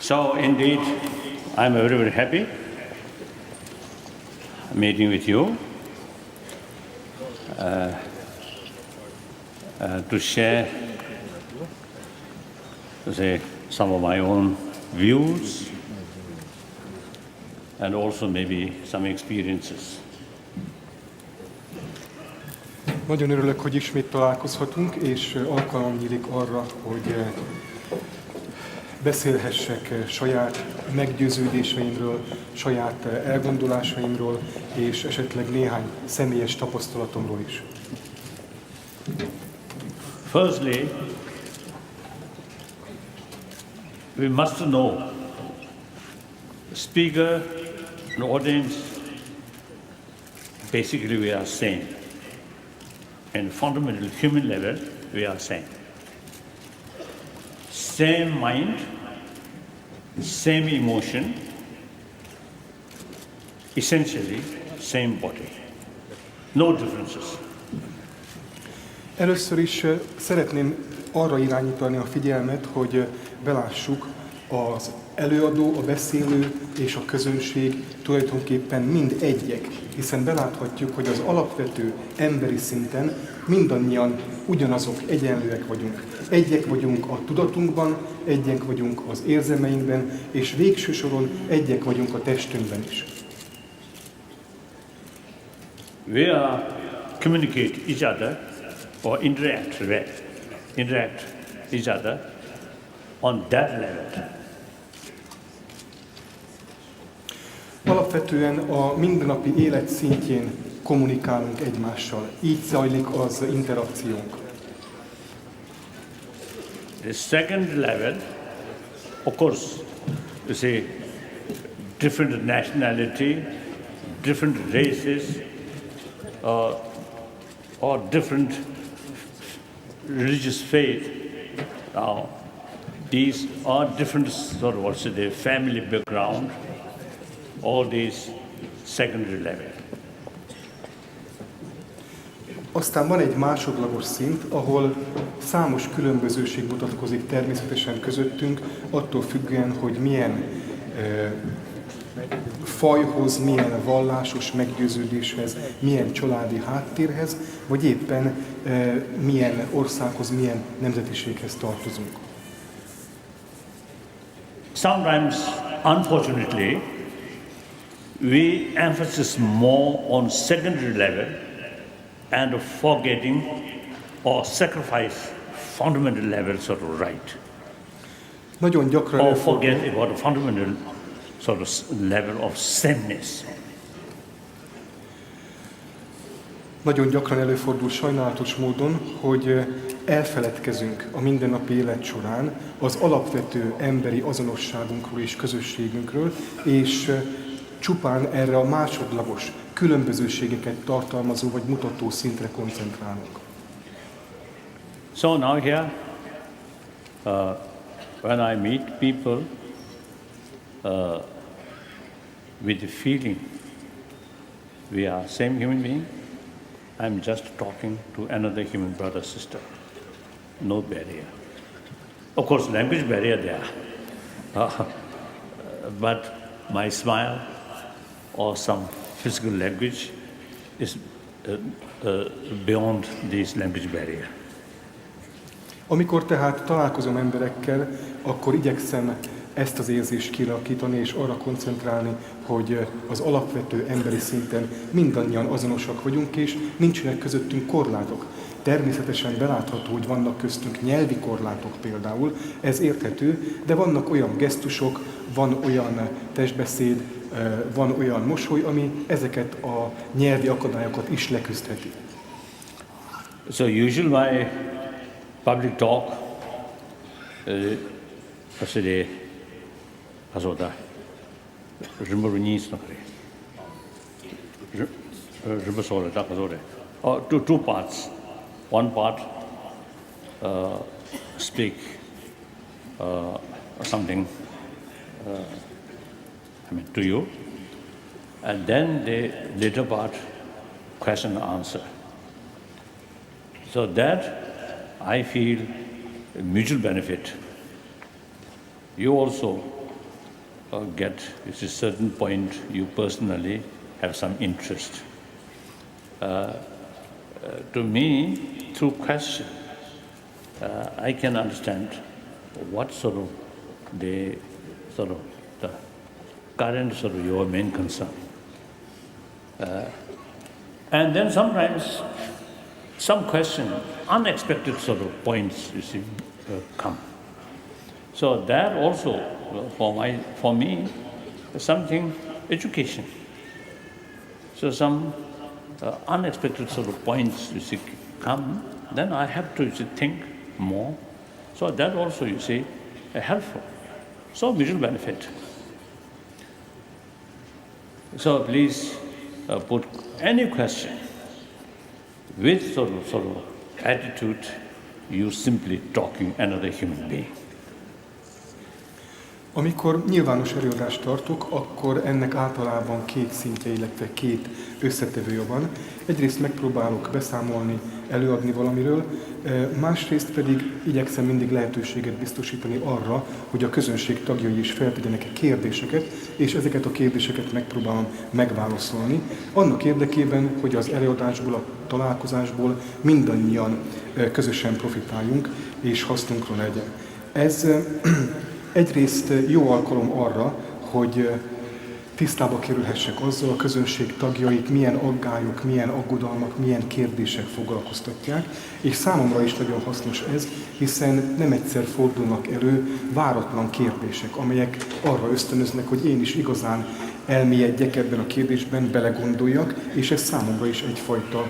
So indeed, I'm very, very happy meeting with you to share, some of my own views and also maybe some experiences. Nagyon örülök, hogy ismét találkozhatunk, és alkalmam nyílik arra, hogy beszélhessek saját meggyőződéseimről, saját elgondolásaimról, és esetleg néhány személyes tapasztalatomról is. Firstly, we must know the speaker and audience, basically we are same. And fundamental human level, we are same. Same mind, same emotion, essentially same body. No differences. Először is szeretném arra irányítani a figyelmet, hogy belássuk, az előadó, a beszélő és a közönség tulajdonképpen mind egyek, hiszen beláthatjuk, hogy az alapvető emberi szinten mindannyian ugyanazok, egyenlőek vagyunk. Egyek vagyunk a tudatunkban, egyek vagyunk az érzelmeinkben, és végső soron egyek vagyunk a testünkben is. We are communicate each other or interact each other on that level. Alapvetően a mindennapi élet szintjén kommunikálunk egymással. Így zajlik az interakciónk. The second level, of course, you see, different nationality, different races, or different religious faith. Now, these are different sort of family background, all these secondary level. Aztán van egy másodlagos szint, ahol számos különbözőség mutatkozik természetesen közöttünk, attól függően, hogy milyen fajhoz, milyen vallásos meggyőződéshez, milyen családi háttérhez, vagy éppen milyen országhoz, milyen nemzetiséghez tartozunk. Sometimes, unfortunately, we emphasize more on secondary level and forgetting or sacrifice fundamental levels of right. Nagyon gyakran or forget about the fundamental sort of level of sameness. Nagyon gyakran előfordul sajnálatos módon, hogy elfeledkezünk a mindennapi élet során az alapvető emberi azonosságunkról és közösségünkről, és csupán erre a másodlagos különbözőségeket tartalmazó vagy mutató szintre koncentrálunk. So now here, when I meet people with the feeling we are same human being, I'm just talking to another human brother, sister. No barrier. Of course, language barrier there. But my smile or some physical language is beyond this language barrier. Amikor tehát találkozom emberekkel, akkor igyekszem ezt az érzést kialakítani és arra koncentrálni, hogy az alapvető emberi szinten mindannyian azonosak vagyunk, és nincsenek közöttünk korlátok. Természetesen belátható, hogy vannak köztünk nyelvi korlátok például, ez érthető, de vannak olyan gesztusok, van olyan testbeszéd, van olyan mosoly, ami ezeket a nyelvi akadályokat is leküzdheti. So usually my public talk, two parts. One part speak something to you, and then the later part question and answer. So that I feel mutual benefit. You also get a certain point you personally have some interest. To me, through question, I can understand what sort of the current sort of your main concern. And then sometimes some question, unexpected sort of points, you see, come. So that also, for me, something education. So some unexpected sort of points, you see, come. Then I have to think more. So that also, you see, helpful. So mutual benefit. So please put any question with sort of attitude, you simply talking another human being. Amikor nyilvános előadást tartok, akkor ennek általában két szintje, illetve két összetevője van. Egyrészt megpróbálok beszámolni, előadni valamiről, másrészt pedig igyekszem mindig lehetőséget biztosítani arra, hogy a közönség tagjai is feltegyenek kérdéseket, és ezeket a kérdéseket megpróbálom megválaszolni, annak érdekében, hogy az előadásból, a találkozásból mindannyian közösen profitáljunk, és hasznunkra legyen. Ez egyrészt jó alkalom arra, hogy tisztába kerülhessek azzal, a közönség tagjait milyen aggályok, milyen aggodalmak, milyen kérdések foglalkoztatják, és számomra is nagyon hasznos ez, hiszen nem egyszer fordulnak elő váratlan kérdések, amelyek arra ösztönöznek, hogy én is igazán elmélyedjek ebben a kérdésben, belegondoljak, és ez számomra is egyfajta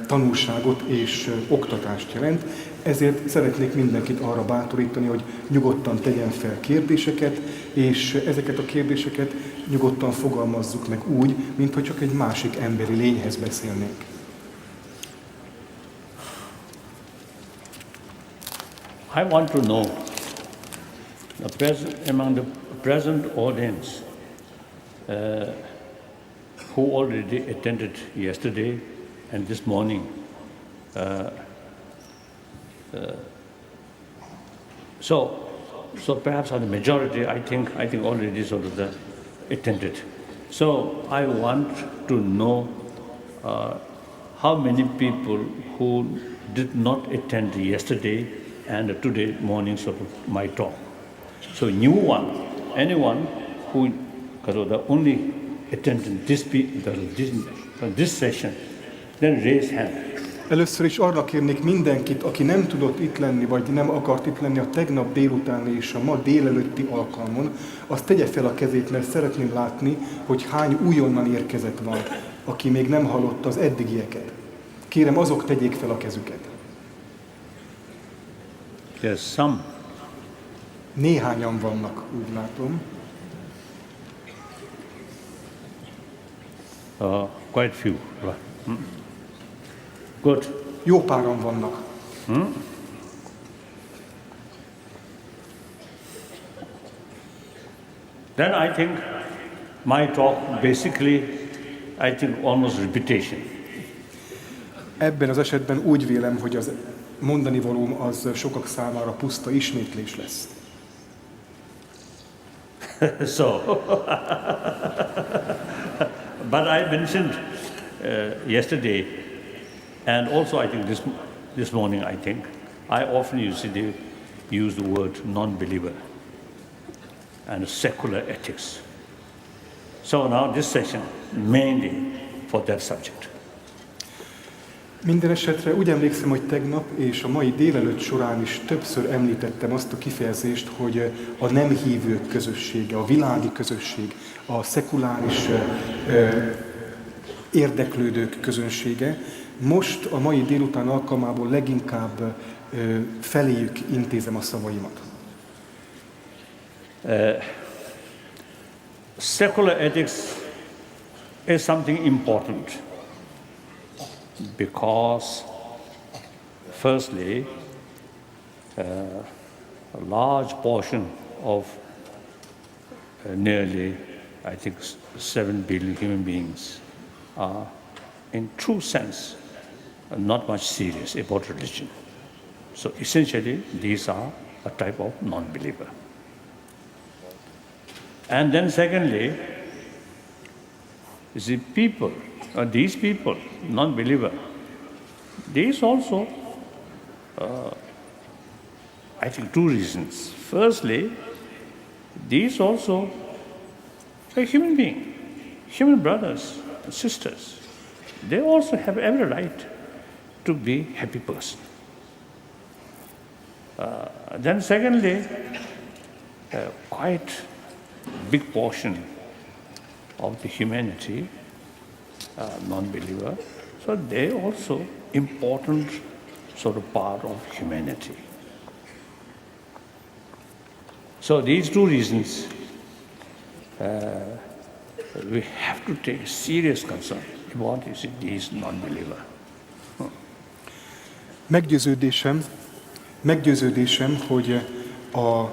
tanulságot és oktatást jelent. Ezért szeretnék mindenkit arra bátorítani, hogy nyugodtan tegyen fel kérdéseket, és ezeket a kérdéseket nyugodtan fogalmazzuk meg úgy, mintha csak egy másik emberi lényhez beszélnénk. I want to know among the present audience who already attended yesterday and this morning. So perhaps the majority, I think already sort of attended. So I want to know how many people who did not attend yesterday and today morning sort of my talk. So new one, anyone who only attended this session, then raise hand. Először is arra kérnék mindenkit, aki nem tudott itt lenni, vagy nem akart itt lenni a tegnap délutáni és a ma délelőtti alkalmon, azt tegye fel a kezét, mert szeretném látni, hogy hány újonnan érkezett van, aki még nem hallotta az eddigieket. Kérem, azok tegyék fel a kezüket. Yes, some. Néhányan vannak, úgy látom. Quite few. Right. Good. Jó páran vannak. Then I think my talk basically, almost repetition. Ebben az esetben úgy vélem, hogy az mondani valóm az sokak számára puszta ismétlés lesz. So, but I mentioned yesterday, and also I think this morning, I often use the word non-believer and secular ethics. So now this session mainly for that subject. Minden esetre úgy emlékszem, hogy tegnap és a mai délelőtt során is többször említettem azt a kifejezést, hogy a nem hívők közössége, a világi közösség, a szekuláris érdeklődők közönsége. Most a mai délután alkalmából leginkább feléjük intézem a szavaimat. Secular ethics is something important because, firstly, a large portion of nearly, 7 billion human beings are, in true sense, not much serious about religion. So essentially, these are a type of non-believer. And then secondly, you see, people, these people, non-believer, these also, I think two reasons. Firstly, these also are human beings, human brothers and sisters. They also have every right to be happy person. Then secondly, quite big portion of the humanity, non-believer, so they also important sort of part of humanity. So these two reasons, we have to take serious concern about these non-believer. Meggyőződésem, hogy a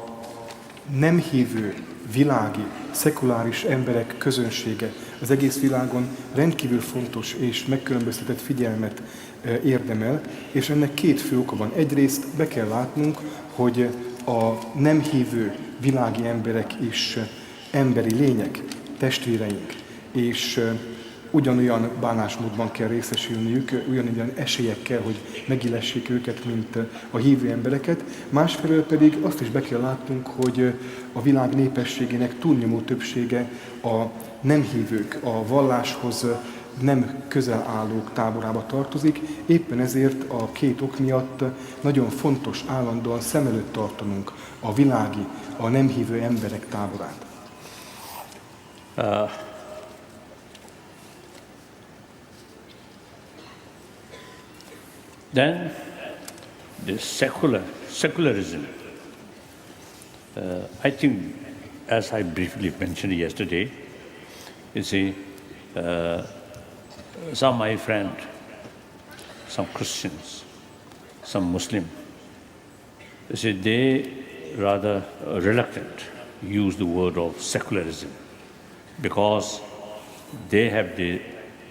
nem hívő, világi, szekuláris emberek közönsége az egész világon rendkívül fontos és megkülönböztetett figyelmet érdemel, és ennek két fő oka van. Egyrészt be kell látnunk, hogy a nem hívő világi emberek is emberi lények, testvéreink, és ugyanolyan bánásmódban kell részesülniük, ugyanolyan esélyekkel, hogy megillessék őket, mint a hívő embereket. Másfelől pedig azt is be kell látnunk, hogy a világ népességének túlnyomó többsége a nem hívők, a valláshoz nem közel állók táborába tartozik. Éppen ezért a két ok miatt nagyon fontos állandóan szem előtt tartanunk a világi, a nem hívő emberek táborát. Then the secularism. I think, as I briefly mentioned yesterday, you see, some my friend, some Christians, some Muslim, you see, they rather reluctant use the word of secularism because they have the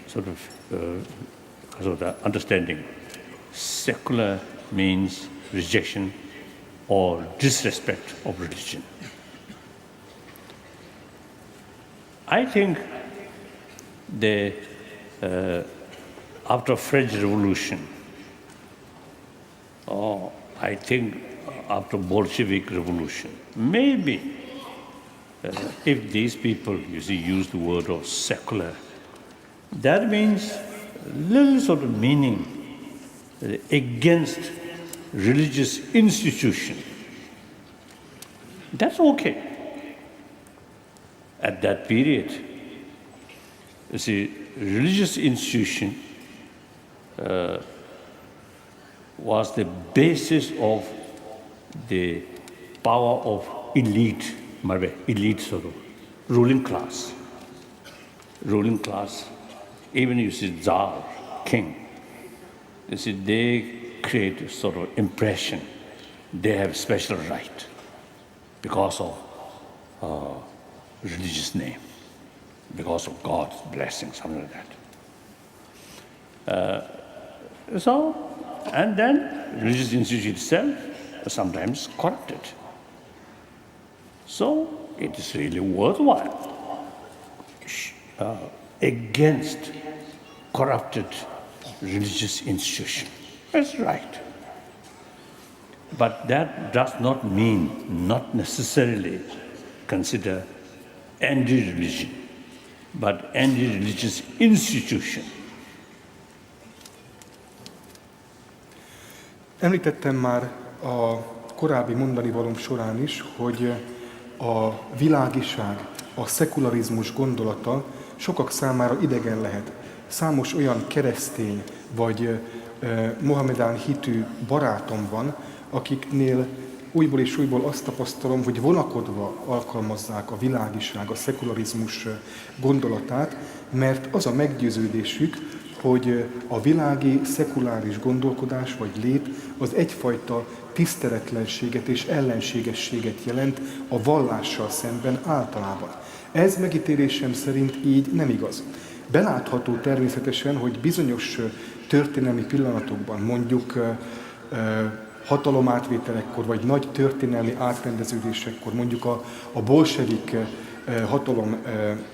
sort of the understanding. Secular means rejection or disrespect of religion. I think after French Revolution, or I think after Bolshevik Revolution, maybe if these people, you see, use the word of secular, that means little sort of meaning against religious institution. That's okay. At that period, you see, religious institution was the basis of the power of elite sort of ruling class. Ruling class, even you see Tsar, king, you see, they create a sort of impression. They have special right because of religious name, because of God's blessing, something like that. And then religious institution itself is sometimes corrupted. So it is really worthwhile against corrupted religious institution. That's right. But that does not mean, not necessarily consider anti-religion, but anti-religious institution. Említettem már a korábbi mondanivalóm során is, hogy a világiság, a szekularizmus gondolata sokak számára idegen lehet. Számos olyan keresztény vagy mohamedán hitű barátom van, akiknél újból és újból azt tapasztalom, hogy vonakodva alkalmazzák a világiság, a szekularizmus gondolatát, mert az a meggyőződésük, hogy a világi szekuláris gondolkodás vagy lét az egyfajta tiszteletlenséget és ellenségességet jelent a vallással szemben általában. Ez megítélésem szerint így nem igaz. Belátható természetesen, hogy bizonyos történelmi pillanatokban, mondjuk hatalomátvételekkor, vagy nagy történelmi átrendeződésekkor, mondjuk a bolsevik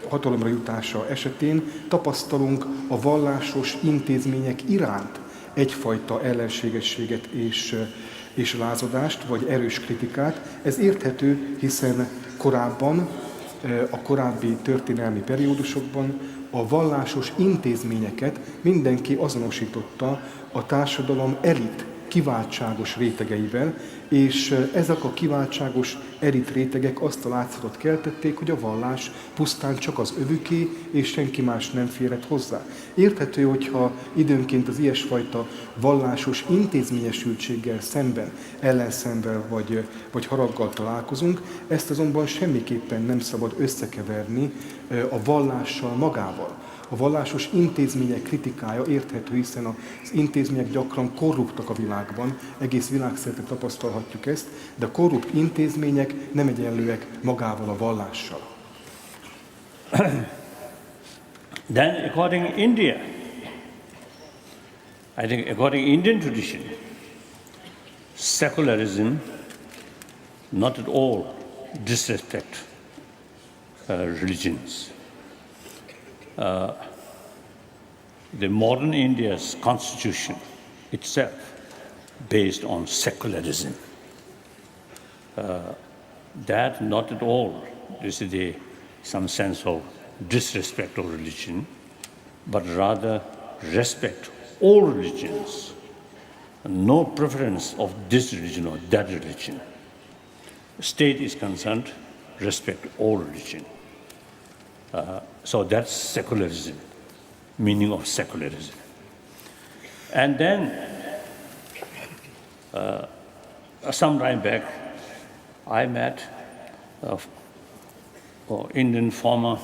hatalomra jutása esetén tapasztalunk a vallásos intézmények iránt egyfajta ellenségességet és lázadást, vagy erős kritikát. Ez érthető, hiszen korábban, a korábbi történelmi periódusokban a vallásos intézményeket mindenki azonosította a társadalom elit kiváltságos rétegeivel, és ezek a kiváltságos elit rétegek azt a látszatot keltették, hogy a vallás pusztán csak az övuké, és senki más nem férhet hozzá. Érthető, hogyha időnként az ilyesfajta vallásos intézményesültséggel szemben, ellenszemvel vagy haraggal találkozunk, ezt azonban semmiképpen nem szabad összekeverni a vallással magával. A vallásos intézmények kritikája érthető, hiszen az intézmények gyakran korruptak a világban, egész világszerte tapasztalhatjuk ezt, de a korrupt intézmények nem egyenlőek magával a vallással. Then according India, I think according Indian tradition, secularism not at all disrespect religions. The modern India's constitution itself based on secularism. That not at all is some sense of disrespect of religion, but rather respect all religions, no preference of this religion or that religion. State is concerned, respect all religion. So that's secularism, meaning of secularism. And then, some time back, I met Indian former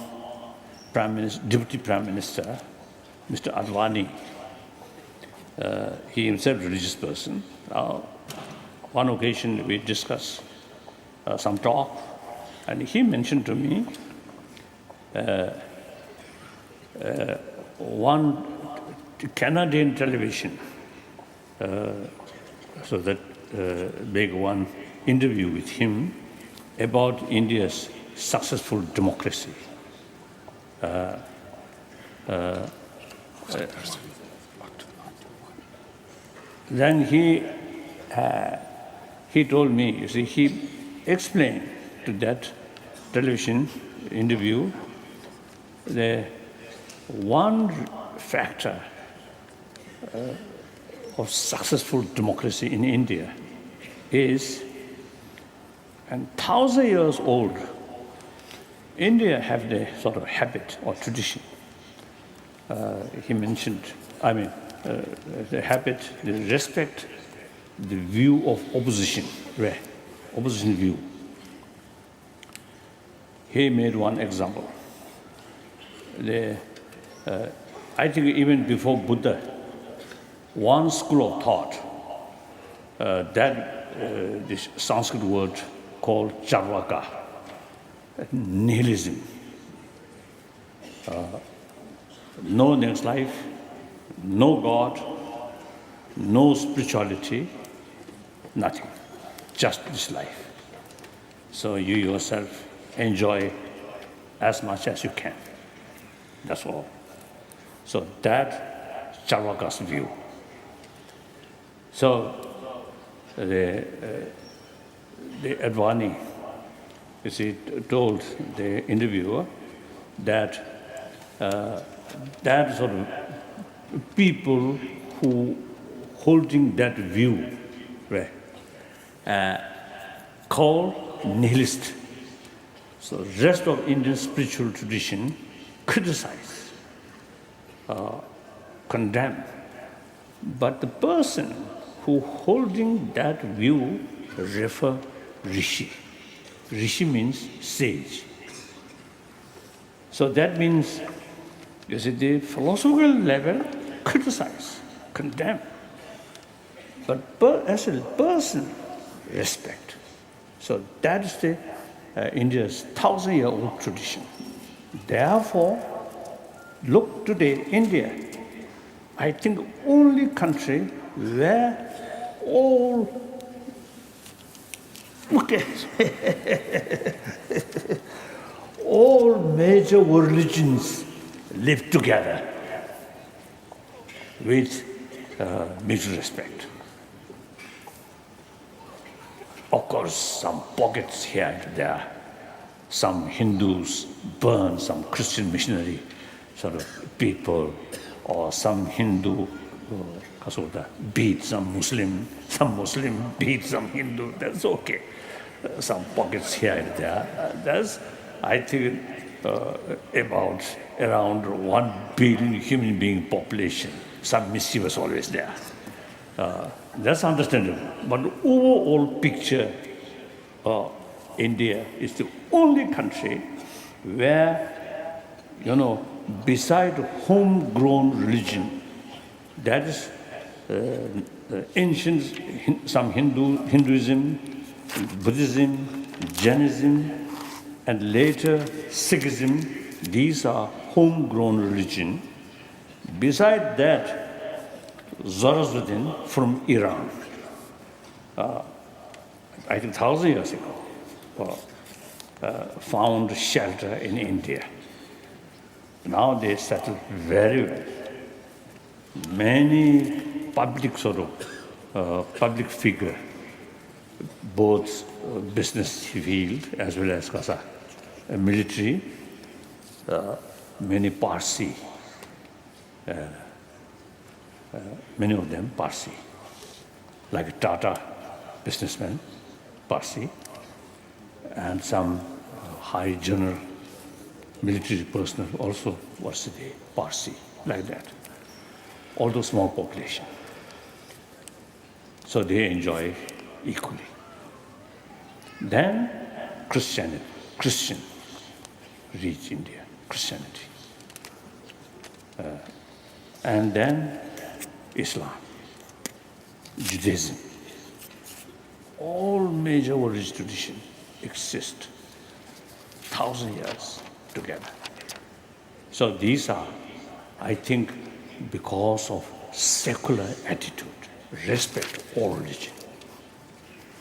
Deputy Prime Minister, Mr. Advani. He himself a religious person. One occasion we discussed some talk, and he mentioned to me one Canadian television, so that make one interview with him about India's successful democracy. Then he told me, you see, he explained to that television interview the one factor of successful democracy in India is, and 1,000 years old, India have the sort of habit or tradition. He mentioned, the habit, the respect, the view of opposition, opposition view. He made one example. I think even before Buddha, one school of thought, this Sanskrit word called Charvaka, nihilism. No next life, no God, no spirituality, nothing, just this life. So you yourself enjoy as much as you can. That's all. So that's Charvaka's view. So the Advani, you see, told the interviewer that that sort of people who holding that view, called nihilist. So the rest of Indian spiritual tradition criticize, condemn. But the person who holding that view refer Rishi. Rishi means sage. So that means, you see, the philosophical level criticize, condemn. But as a person, respect. So that is the India's 1,000-year-old tradition. Therefore, look today, India, I think only country where all all major world religions live together with mutual respect. Of course, some pockets here and there. Some Hindus burn some Christian missionary sort of people, or some Hindu beat some Muslim beat some Hindu. That's okay. Some pockets here and there. That's, I think, about around 1 billion human being population. Some mischief is always there. That's understandable. But overall picture, India is the only country where, beside homegrown religion, that is ancient, some Hinduism, Buddhism, Jainism, and later Sikhism, these are homegrown religion. Beside that, Zoroastrianism from Iran, I think 1,000 years ago, found shelter in India. Now they settled very well. Many public public figure, both business field as well as military, many Parsi, many of them Parsi, like Tata businessmen, Parsi, and some high general military personnel also was the Parsi, like that. Although small population. So they enjoy equally. Then Christian reached India, Christianity. And then Islam, Judaism. All major religious traditions exist 1,000 years together. So these are, I think, because of secular attitude, respect all religion.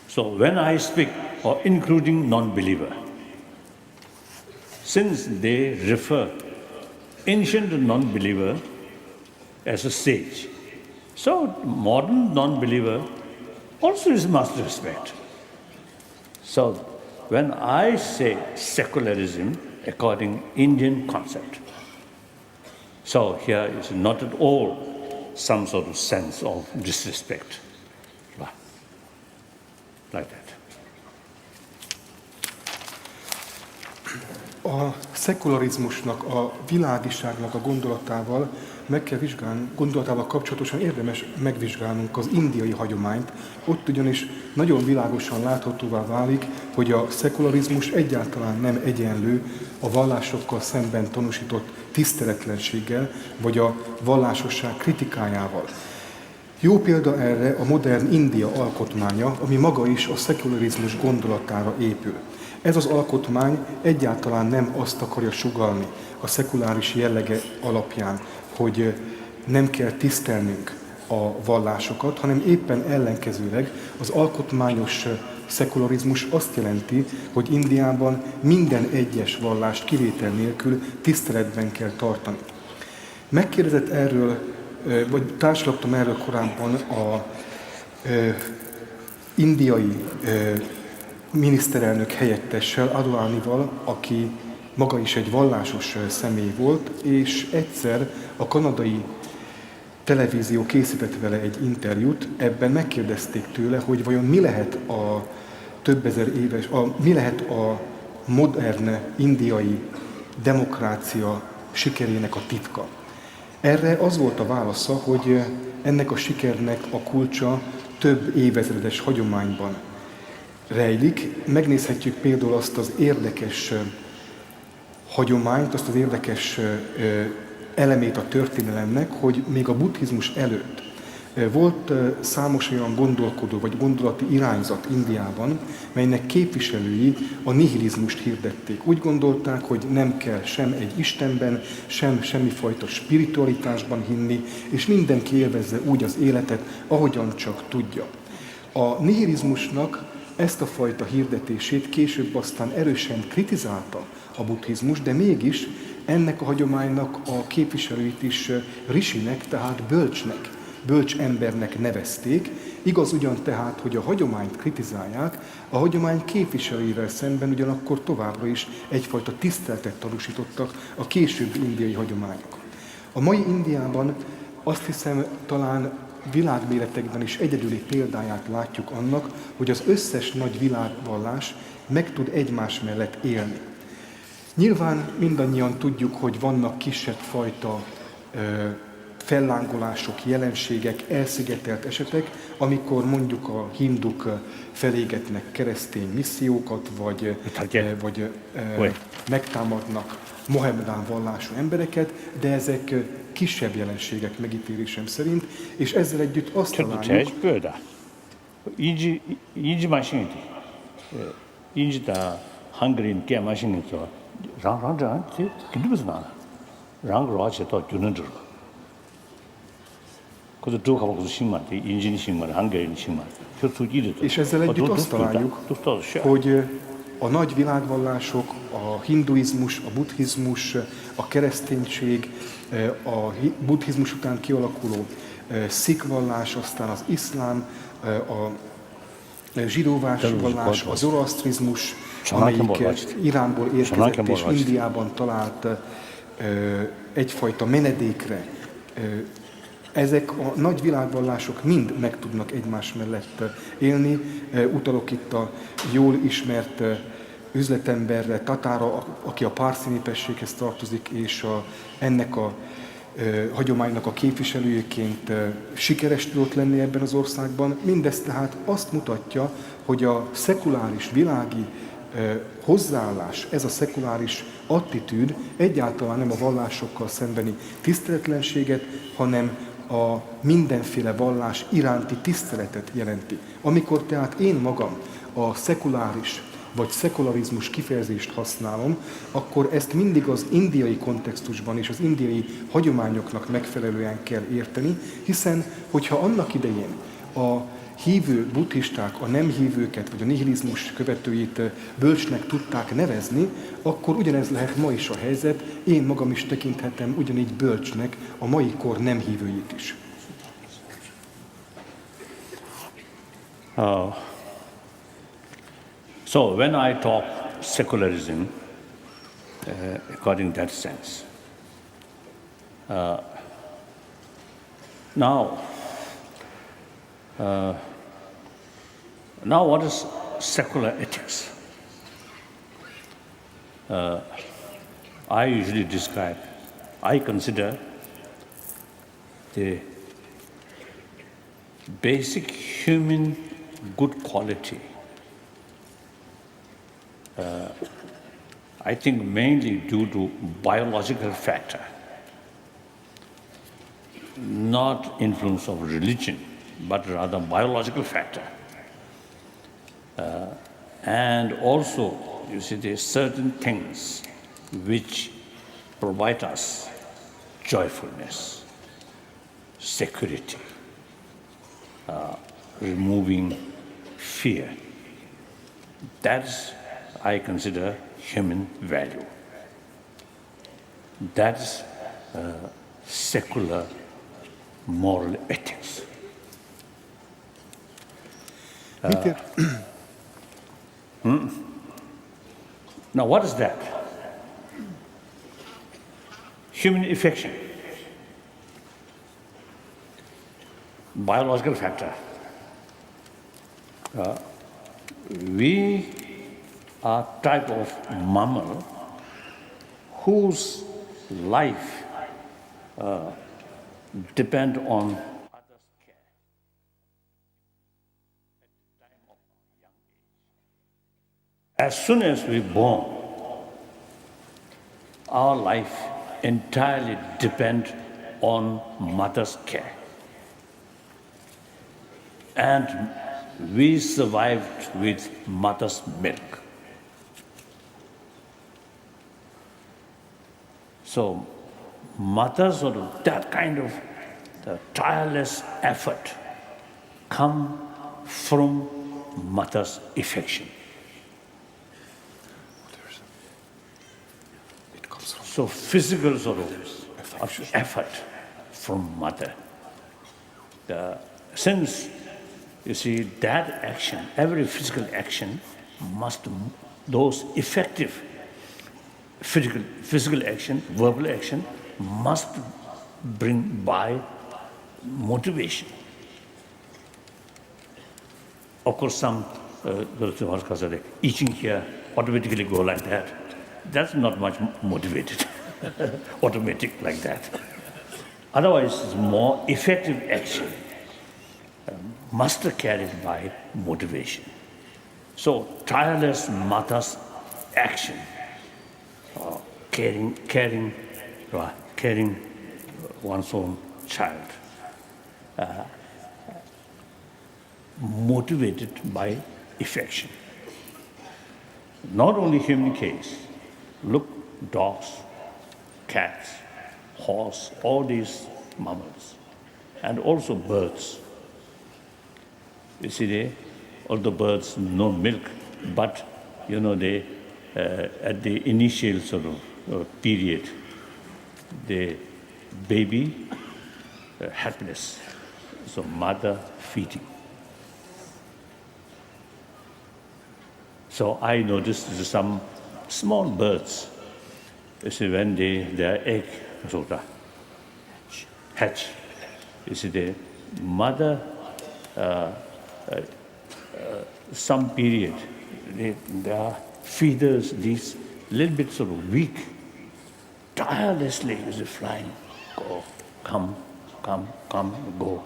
So when I speak, or including non-believer, since they refer ancient non-believer as a sage, so modern non-believer also is must respect. So when I say secularism according Indian concept, so here is not at all some sort of sense of disrespect, like that. A szekularizmusnak, a világiságnak a gondolatával kapcsolatosan érdemes megvizsgálnunk az indiai hagyományt. Ott ugyanis nagyon világosan láthatóvá válik, hogy a szekularizmus egyáltalán nem egyenlő a vallásokkal szemben tanúsított tiszteletlenséggel, vagy a vallásosság kritikájával. Jó példa erre a modern India alkotmánya, ami maga is a szekularizmus gondolatára épül. Ez az alkotmány egyáltalán nem azt akarja sugallni a szekuláris jellege alapján, hogy nem kell tisztelnünk a vallásokat, hanem éppen ellenkezőleg az alkotmányos szekularizmus azt jelenti, hogy Indiában minden egyes vallást kivétel nélkül tiszteletben kell tartani. Megkérdezett erről, vagy társalogtam erről korábban a indiai miniszterelnök helyettessel, Advanival, aki maga is egy vallásos személy volt, és egyszer a kanadai televízió készített vele egy interjút, ebben megkérdezték tőle, hogy vajon mi lehet a több ezer éves, mi lehet a modern indiai demokrácia sikerének a titka. Erre az volt a válasza, hogy ennek a sikernek a kulcsa több évezredes hagyományban rejlik. Megnézhetjük például azt az érdekes hagyományt, azt az érdekes elemét a történelemnek, hogy még a buddhizmus előtt volt számos olyan gondolkodó vagy gondolati irányzat Indiában, melynek képviselői a nihilizmust hirdették. Úgy gondolták, hogy nem kell sem egy Istenben, sem semmifajta spiritualitásban hinni, és mindenki élvezze úgy az életet, ahogyan csak tudja. A nihilizmusnak ezt a fajta hirdetését később aztán erősen kritizálta a buddhizmus, de mégis ennek a hagyománynak a képviselőit is rishinek, tehát bölcs embernek nevezték. Igaz ugyan tehát, hogy a hagyományt kritizálják, a hagyomány képviselőivel szemben ugyanakkor továbbra is egyfajta tiszteletet tanúsítottak a későbbi indiai hagyományok. A mai Indiában azt hiszem talán világméretekben is egyedüli példáját látjuk annak, hogy az összes nagy világvallás meg tud egymás mellett élni. Nyilván mindannyian tudjuk, hogy vannak kisebb fajta fellángolások, jelenségek, elszigetelt esetek, amikor mondjuk a hinduk felégetnek keresztény missziókat, vagy megtámadnak Mohamedán vallású embereket, de ezek kisebb jelenségek megítélésem szerint, és ezzel együtt azt találjuk... 인지 마시는 인지다 한글인 게 마시는 거 랑랑랑 근데서 나 랑로아체 또 주는 줄 그래서 두 가고 신만 인진 신만 한글인 신만 és ezzel együtt azt találjuk, hogy a nagy világvallások, a hinduizmus, a buddhizmus, a kereszténység, a buddhizmus után kialakuló szik vallás, aztán az iszlám, a zsidóvás vallás, a zoroasztrizmus, amelyik Iránból érkezett és Indiában talált egyfajta menedékre. Ezek a nagy világvallások mind meg tudnak egymás mellett élni. Utalok itt a jól ismert üzletemberre, Tatára, aki a pársi népességhez tartozik, és ennek a hagyománynak a képviselőjeként sikeres tudott lenni ebben az országban. Mindez tehát azt mutatja, hogy a szekuláris világi hozzáállás, ez a szekuláris attitűd egyáltalán nem a vallásokkal szembeni tiszteletlenséget, hanem a mindenféle vallás iránti tiszteletet jelenti. Amikor tehát én magam a szekuláris vagy szekularizmus kifejezést használom, akkor ezt mindig az indiai kontextusban és az indiai hagyományoknak megfelelően kell érteni, hiszen hogyha annak idején a hívő buddhisták a nem hívőket, vagy a nihilizmus követőit bölcsnek tudták nevezni, akkor ugyanez lehet ma is a helyzet, én magam is tekinthetem ugyanígy bölcsnek a mai kor nem hívőit is. So when I talk secularism, according to that sense, now what is secular ethics? I consider the basic human good quality. I think mainly due to biological factor, not influence of religion, but rather biological factor. And also, you see, there are certain things which provide us joyfulness, security, removing fear. That's, I consider, human value. That's secular moral ethics. Now, what is that? Human affection, biological factor. We are type of mammal whose life depend on others' care. At the time of young age. As soon as we're born, our life entirely depends on mother's care. And we survived with mother's milk. So, mothers sort of that kind of the tireless effort come from mother's affection. It comes from So physical sorrows of effort from mother. Since you see that action, every physical action must, those effective physical action, verbal action must bring by motivation. Of course, some eating here automatically go like that. That's not much motivated, automatic like that. Otherwise, it's more effective action must be carried by motivation. So, tireless mother's action, caring one's own child, motivated by affection. Not only human case, look, dogs, cats, horse, all these mammals, and also birds. You see, all the birds no milk, but they at the initial sort of period, the baby happiness, so mother feeding. So I noticed some small birds, you see, when their egg hatch, you see, the mother, some period, their feeders, these little bit sort of weak, tirelessly is flying, go, come, go,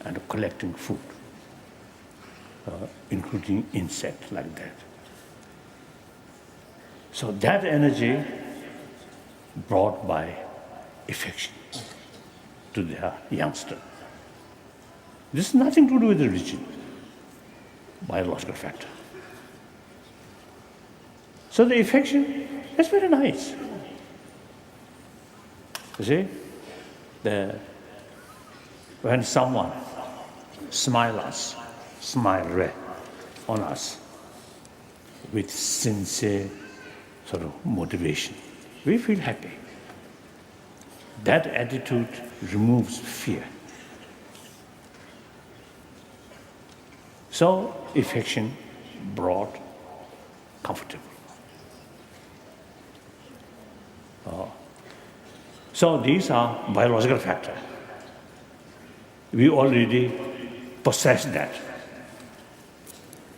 and collecting food, including insect like that. So that energy brought by affection to their youngster. This is nothing to do with religion, biological factor. So the affection is very nice. You see, when someone smiles on us with sincere sort of motivation, we feel happy. That attitude removes fear. So affection brought comfortable. So these are biological factors. We already possess that.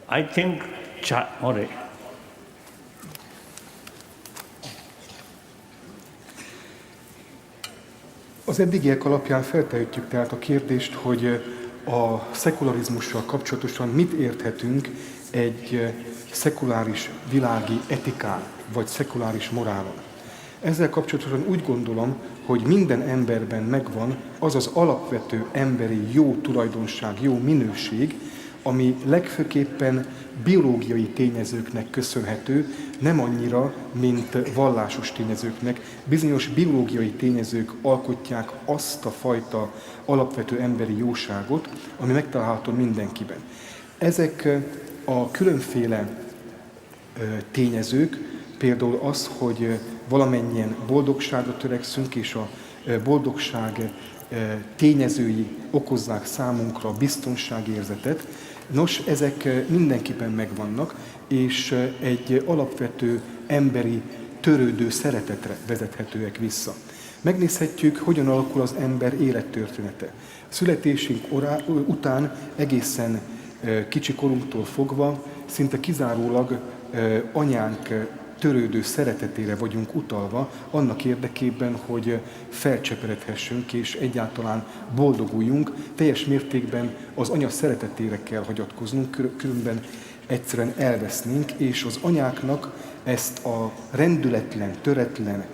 I think, Az eddigiek alapján feltehetjük tehát a kérdést, hogy a szekularizmussal kapcsolatosan mit érthetünk egy szekuláris világi etikán, vagy szekuláris morálon. Ezzel kapcsolatosan úgy gondolom, hogy minden emberben megvan az az alapvető emberi jó tulajdonság, jó minőség, ami legfőképpen biológiai tényezőknek köszönhető, nem annyira, mint vallásos tényezőknek. Bizonyos biológiai tényezők alkotják azt a fajta alapvető emberi jóságot, ami megtalálható mindenkiben. Ezek a különféle tényezők, például az, hogy valamennyien boldogságra törekszünk, és a boldogság tényezői okozzák számunkra a biztonságérzetet. Nos, ezek mindenkiben megvannak, és egy alapvető emberi törődő szeretetre vezethetőek vissza. Megnézhetjük, hogyan alakul az ember élettörténete. Születésünk után egészen kicsi korunktól fogva szinte kizárólag anyánk törődő szeretetére vagyunk utalva, annak érdekében, hogy felcseperedhessünk és egyáltalán boldoguljunk, teljes mértékben az anya szeretetére kell hagyatkoznunk, különben egyszerűen elvesznénk, és az anyáknak ezt a rendületlen, töretlen,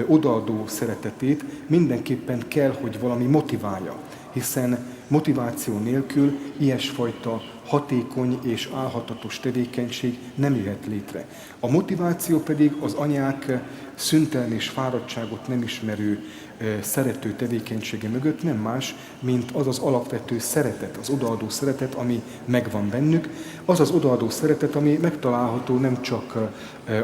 odaadó szeretetét mindenképpen kell, hogy valami motiválja, hiszen Motiváció nélkül ilyesfajta hatékony és álhatatos tevékenység nem jöhet létre. A motiváció pedig az anyák szüntelen és fáradtságot nem ismerő szerető tevékenysége mögött nem más, mint az az alapvető szeretet, az odaadó szeretet, ami megvan bennük. Az az odaadó szeretet, ami megtalálható nem csak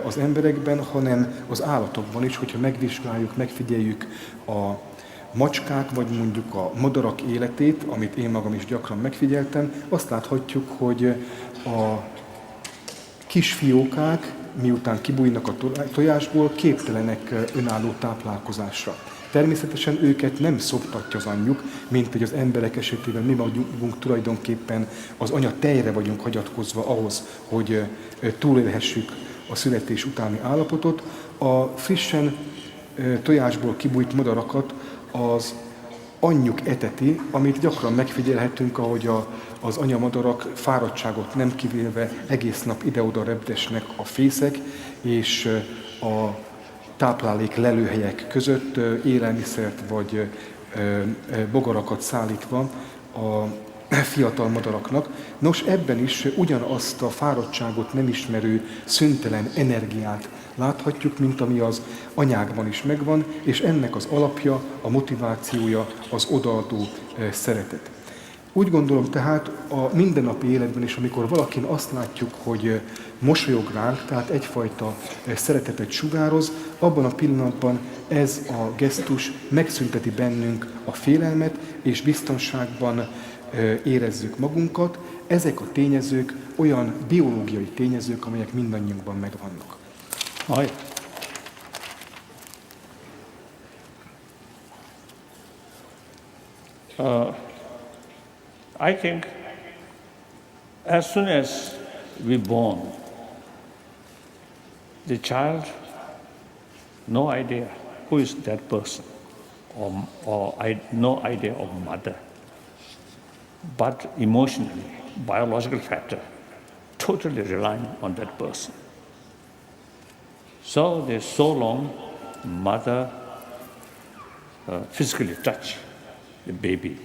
az emberekben, hanem az állatokban is, hogyha megvizsgáljuk, megfigyeljük a macskák, vagy mondjuk a madarak életét, amit én magam is gyakran megfigyeltem, azt láthatjuk, hogy a kisfiókák, miután kibújnak a tojásból, képtelenek önálló táplálkozásra. Természetesen őket nem szoptatja az anyjuk, mint hogy az emberek esetében mi magunk tulajdonképpen az anya tejre vagyunk hagyatkozva ahhoz, hogy túlélhessük a születés utáni állapotot. A frissen tojásból kibújt madarakat az anyjuk eteti, amit gyakran megfigyelhetünk, ahogy az anyamadarak fáradtságot nem kivélve egész nap ide-oda repdesnek a fészek, és a táplálék lelőhelyek között élelmiszert vagy bogarakat szállítva a fiatal madaraknak. Nos, ebben is ugyanazt a fáradtságot nem ismerő szüntelen energiát láthatjuk, mint ami az anyákban is megvan, és ennek az alapja, a motivációja az odaadó szeretet. Úgy gondolom tehát a mindennapi életben is, amikor valakin azt látjuk, hogy mosolyog ránk, tehát egyfajta szeretetet sugároz, abban a pillanatban ez a gesztus megszünteti bennünk a félelmet, és biztonságban érezzük magunkat. Ezek a tényezők olyan biológiai tényezők, amelyek mindannyiunkban megvannak. Right. I think as soon as we born, the child, no idea who is that person, no idea of mother, but emotionally, biological factor, totally relying on that person. So there's so long mother physically touch the baby.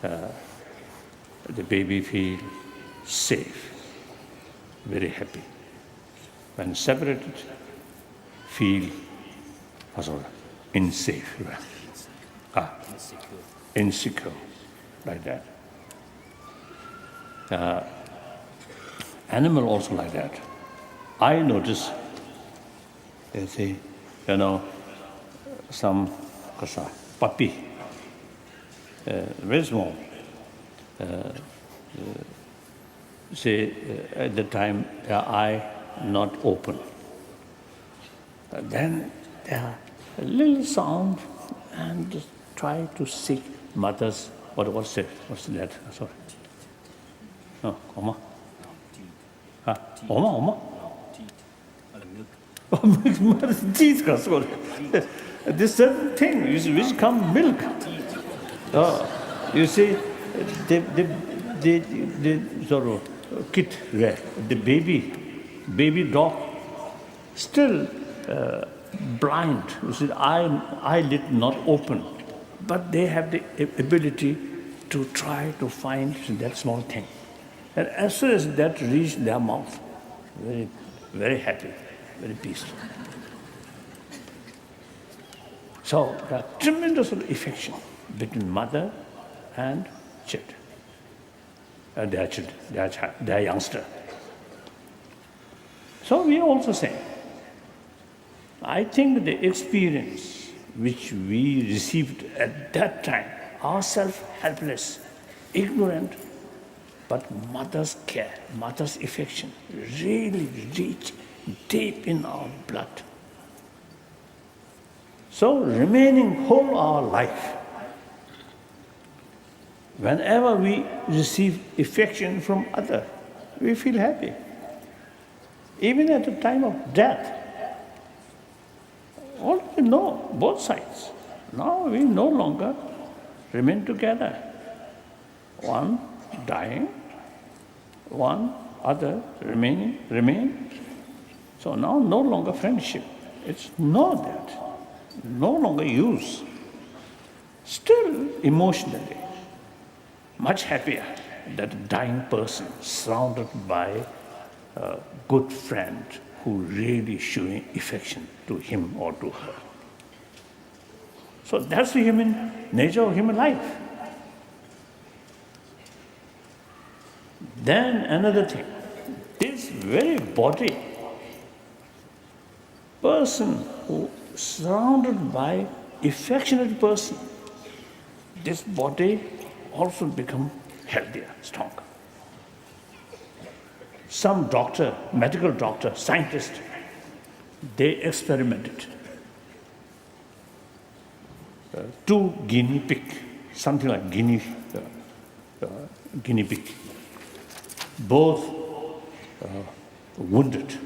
The baby feel safe, very happy. When separated, feel unsafe, insecure, like that. Animal also like that. I notice, you see, some puppy, very small. Say at the time eye not open. Then a little sound and just try to seek mother's what's that? Sorry. No, Oma. Oma. Mother's teeth, sorry. This certain thing which come milk. You see, the sort of kid, the baby dog, still blind. You see, eyelid not open, but they have the ability to try to find that small thing. And as soon as that reaches their mouth, very, very happy, very peaceful. So there are tremendous affection between mother and children, their youngster. So we are also saying, I think the experience which we received at that time, ourselves helpless, ignorant, but mother's care, mother's affection really reach deep in our blood. So remaining whole our life, whenever we receive affection from others, we feel happy. Even at the time of death, already know both sides. Now we no longer remain together. One dying, one other remain. So now no longer friendship. It's not that. No longer use. Still emotionally, much happier that a dying person surrounded by a good friend who really showing affection to him or to her. So that's the human nature of human life. Then another thing, this very body, person who surrounded by affectionate person, this body also become healthier, stronger. Some doctor, medical doctor, scientist, they experimented. Two guinea pig, something like guinea pig, both wounded,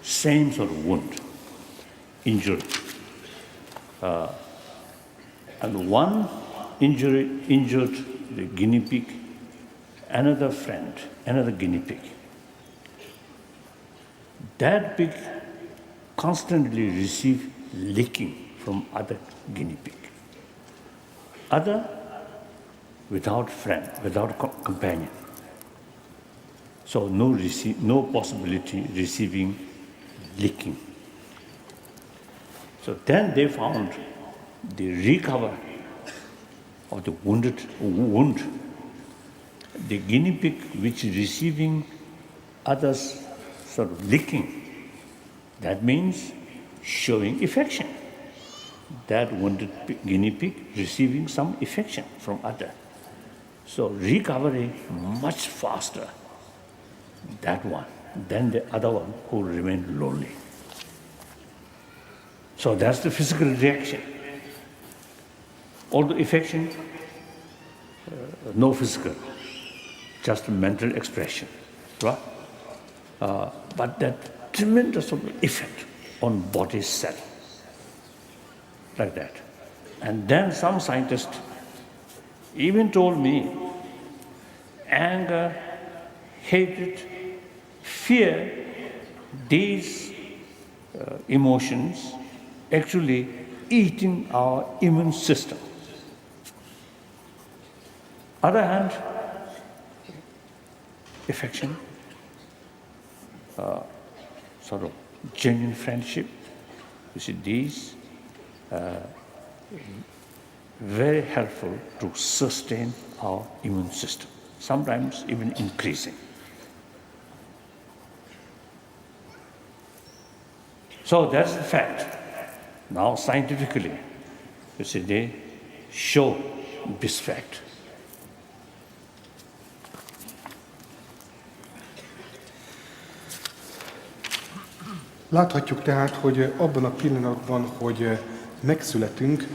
same sort of wound, injury. And one injured the guinea pig, another friend, another guinea pig. That pig constantly received licking from other guinea pig. Other without friend, without companion. So no possibility receiving licking. So then they found the recover of the wound. The guinea pig which is receiving others sort of licking, that means showing affection. That wounded guinea pig receiving some affection from other. So recovery much faster, that one, than the other one who remained lonely. So that's the physical reaction. Although affection, no physical, just mental expression, right? But that tremendous effect on body cell, like that. And then some scientists even told me anger, hatred, fear, these emotions actually eating our immune system. Other hand, affection, sort of genuine friendship, you see, these very helpful to sustain our immune system, sometimes even increasing. So that's the fact. Now scientifically, you see, they show this fact. Láthatjuk tehát, hogy abban a pillanatban, hogy megszületünk,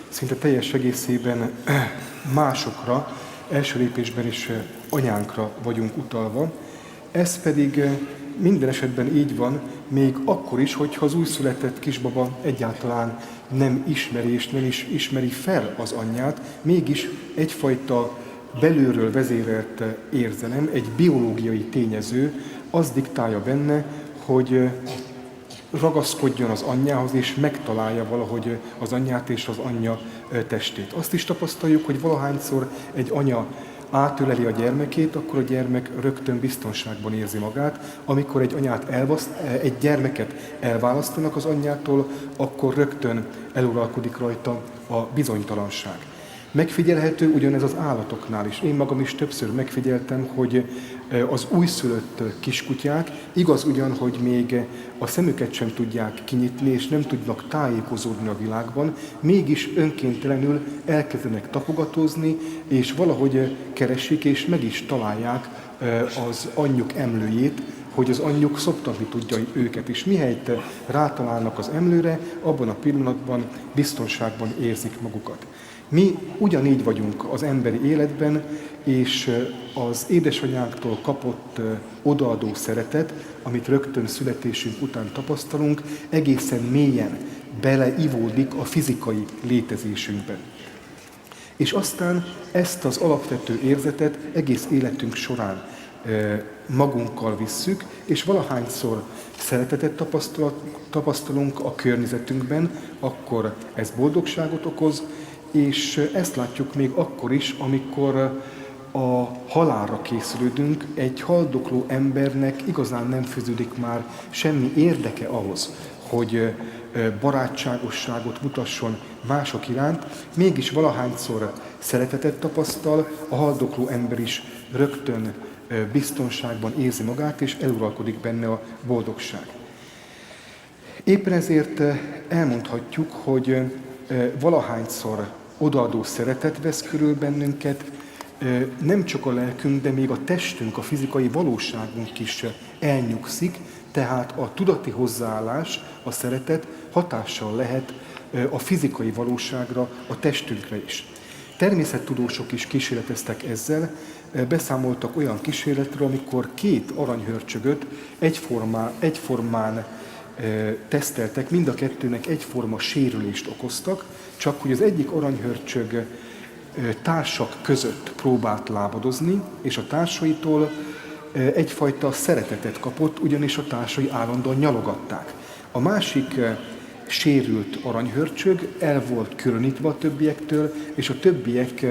szinte teljes egészében másokra, első lépésben is anyánkra vagyunk utalva. Ez pedig minden esetben így van, még akkor is, hogyha az újszületett kisbaba egyáltalán nem ismeri és nem is ismeri fel az anyját, mégis egyfajta belülről vezérelt érzelem, egy biológiai tényező, az diktálja benne, hogy ragaszkodjon az anyjához, és megtalálja valahogy az anyját és az anyja testét. Azt is tapasztaljuk, hogy valahányszor egy anya átöleli a gyermekét, akkor a gyermek rögtön biztonságban érzi magát. Amikor egy gyermeket elválasztanak az anyjától, akkor rögtön eluralkodik rajta a bizonytalanság. Megfigyelhető ugyanez az állatoknál is. Én magam is többször megfigyeltem, hogy az újszülött kiskutyák, igaz ugyan, hogy még a szemüket sem tudják kinyitni, és nem tudnak tájékozódni a világban, mégis önkéntelenül elkezdenek tapogatózni, és valahogy keresik, és meg is találják az anyjuk emlőjét, hogy az anyjuk szoptatni tudja őket, és mihelyt rátalálnak az emlőre, abban a pillanatban biztonságban érzik magukat. Mi ugyanígy vagyunk az emberi életben, és az édesanyánktól kapott odaadó szeretet, amit rögtön születésünk után tapasztalunk, egészen mélyen beleivódik a fizikai létezésünkben. És aztán ezt az alapvető érzetet egész életünk során magunkkal visszük, és valahányszor szeretetet tapasztalunk a környezetünkben, akkor ez boldogságot okoz, és ezt látjuk még akkor is, amikor a halálra készülődünk, egy haldokló embernek igazán nem fűződik már semmi érdeke ahhoz, hogy barátságosságot mutasson mások iránt, mégis valahányszor szeretetet tapasztal, a haldokló ember is rögtön biztonságban érzi magát, és eluralkodik benne a boldogság. Éppen ezért elmondhatjuk, hogy valahányszor odaadó szeretet vesz körül bennünket, nem csak a lelkünk, de még a testünk, a fizikai valóságunk is elnyugszik, tehát a tudati hozzáállás, a szeretet hatással lehet a fizikai valóságra, a testünkre is. Természettudósok is kísérleteztek ezzel, beszámoltak olyan kísérletről, amikor 2 aranyhörcsögöt egyformán teszteltek, mind a kettőnek egyforma sérülést okoztak, csak hogy az egyik aranyhörcsög társak között próbált lábadozni, és a társaitól egyfajta szeretetet kapott, ugyanis a társai állandóan nyalogatták. A másik sérült aranyhörcsög el volt különítve a többiektől, és a többiek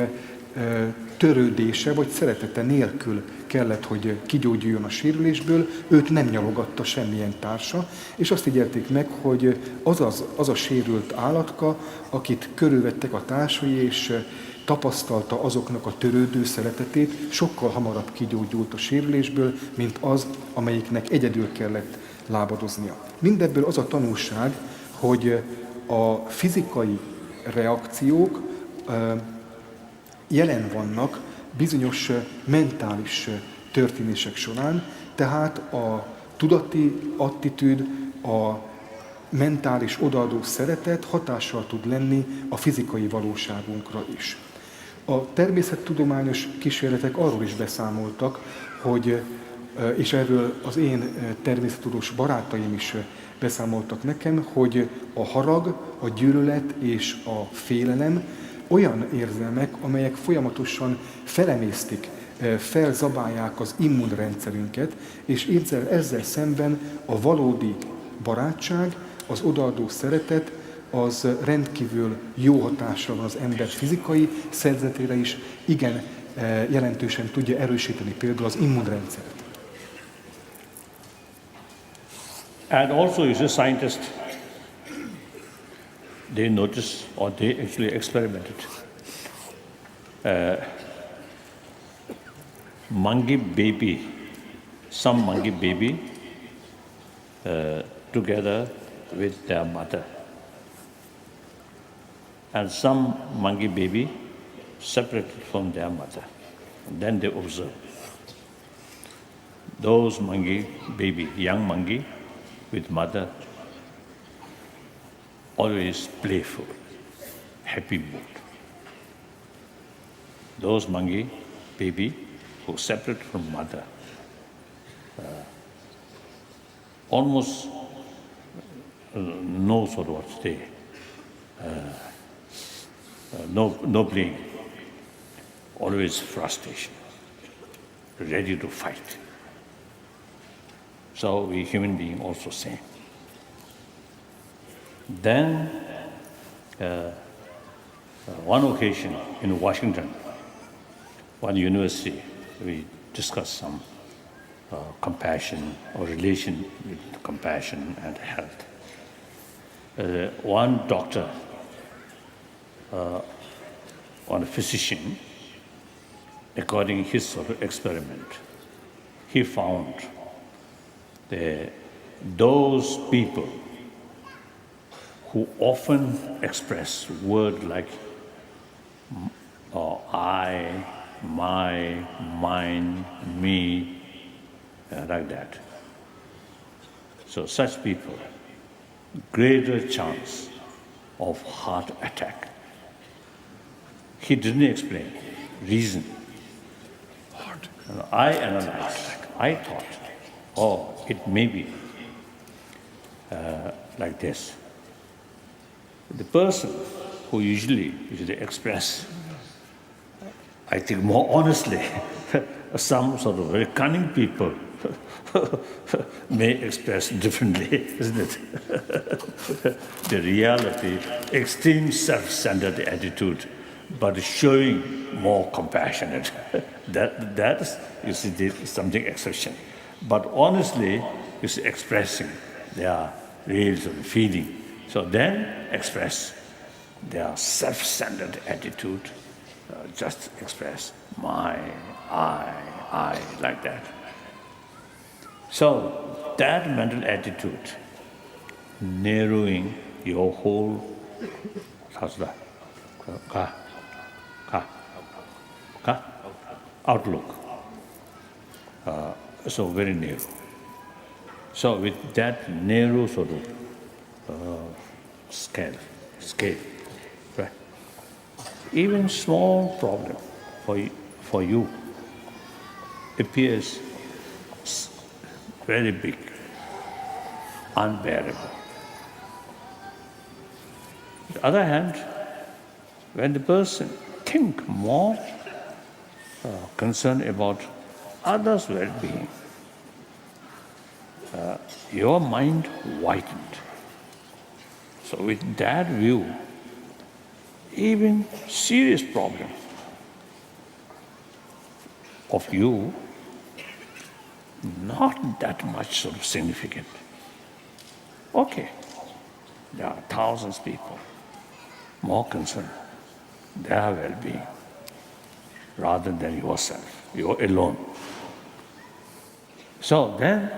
törődése vagy szeretete nélkül kellett, hogy kigyógyuljon a sérülésből, őt nem nyalogatta semmilyen társa, és azt figyelték meg, hogy az a sérült állatka, akit körülvettek a társai, és tapasztalta azoknak a törődő szeretetét, sokkal hamarabb kigyógyult a sérülésből, mint az, amelyiknek egyedül kellett lábadoznia. Mindebből az a tanulság, hogy a fizikai reakciók jelen vannak bizonyos mentális történések során, tehát a tudati attitűd, a mentális odaadó szeretet hatással tud lenni a fizikai valóságunkra is. A természettudományos kísérletek arról is beszámoltak, hogy, és erről az én természettudós barátaim is beszámoltak nekem, hogy a harag, a gyűlölet és a félelem olyan érzelmek, amelyek folyamatosan felemésztik, felzabálják az immunrendszerünket, és ezzel szemben a valódi barátság, az odaadó szeretet, az rendkívül jó hatással van az ember fizikai szervezetére is, igen jelentősen tudja erősíteni például az immunrendszert. And also, you see, scientists, they notice, or they actually experimented. Monkey baby, some monkey baby, together with their mother. And some monkey baby separated from their mother. Then they observe. Those monkey baby, young monkey with mother, always playful, happy mood. Those monkey baby who separate from mother, almost no sort of what stay, no playing, always frustration, ready to fight. So we human being also same. Then one occasion in Washington, one university, we discussed some compassion or relation with compassion and health. One doctor, one physician, according to his sort of experiment, he found that those people who often express words like I, my, mine, me, like that. So such people, greater chance of heart attack. He didn't explain reason. And I analyzed. I thought, oh, it may be like this. The person who usually express, I think more honestly, some sort of very cunning people may express differently, isn't it? The reality, extreme self-centered attitude but showing more compassionate. That's, you see, something exception. But honestly, you see, expressing their real sort of feeling. So then express their self-centered attitude. Just express my, I, like that. So that mental attitude, narrowing your whole outlook. So very narrow. So with that narrow sort of scale, right? Even small problem for you appears very big, unbearable. On the other hand, when the person think more concerned about others' well-being, your mind widened. So with that view, even serious problem of you, not that much sort of significant. Okay, there are thousands of people more concerned their well-being rather than yourself. You're alone. So then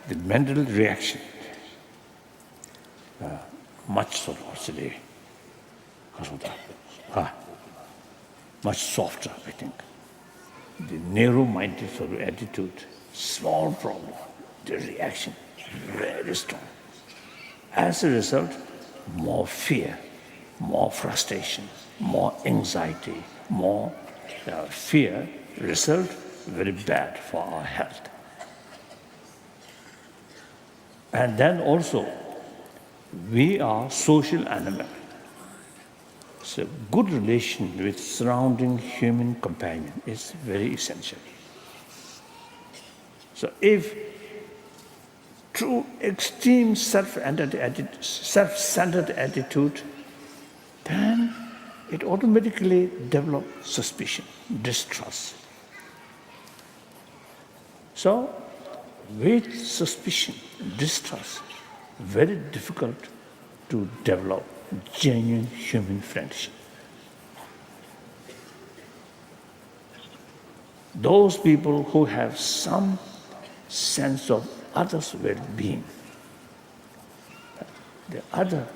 the mental reaction, much sort of much softer, I think. The narrow-minded sort of attitude, small problem, the reaction very strong. As a result, more fear, more frustration, more anxiety, more fear, result very bad for our health. And then also, we are social animal. So good relation with surrounding human companion is very essential. So if through extreme self-centered attitude, then it automatically develops suspicion, distrust. So with suspicion, distrust, very difficult to develop genuine human friendship. Those people who have some sense of others' well-being, the other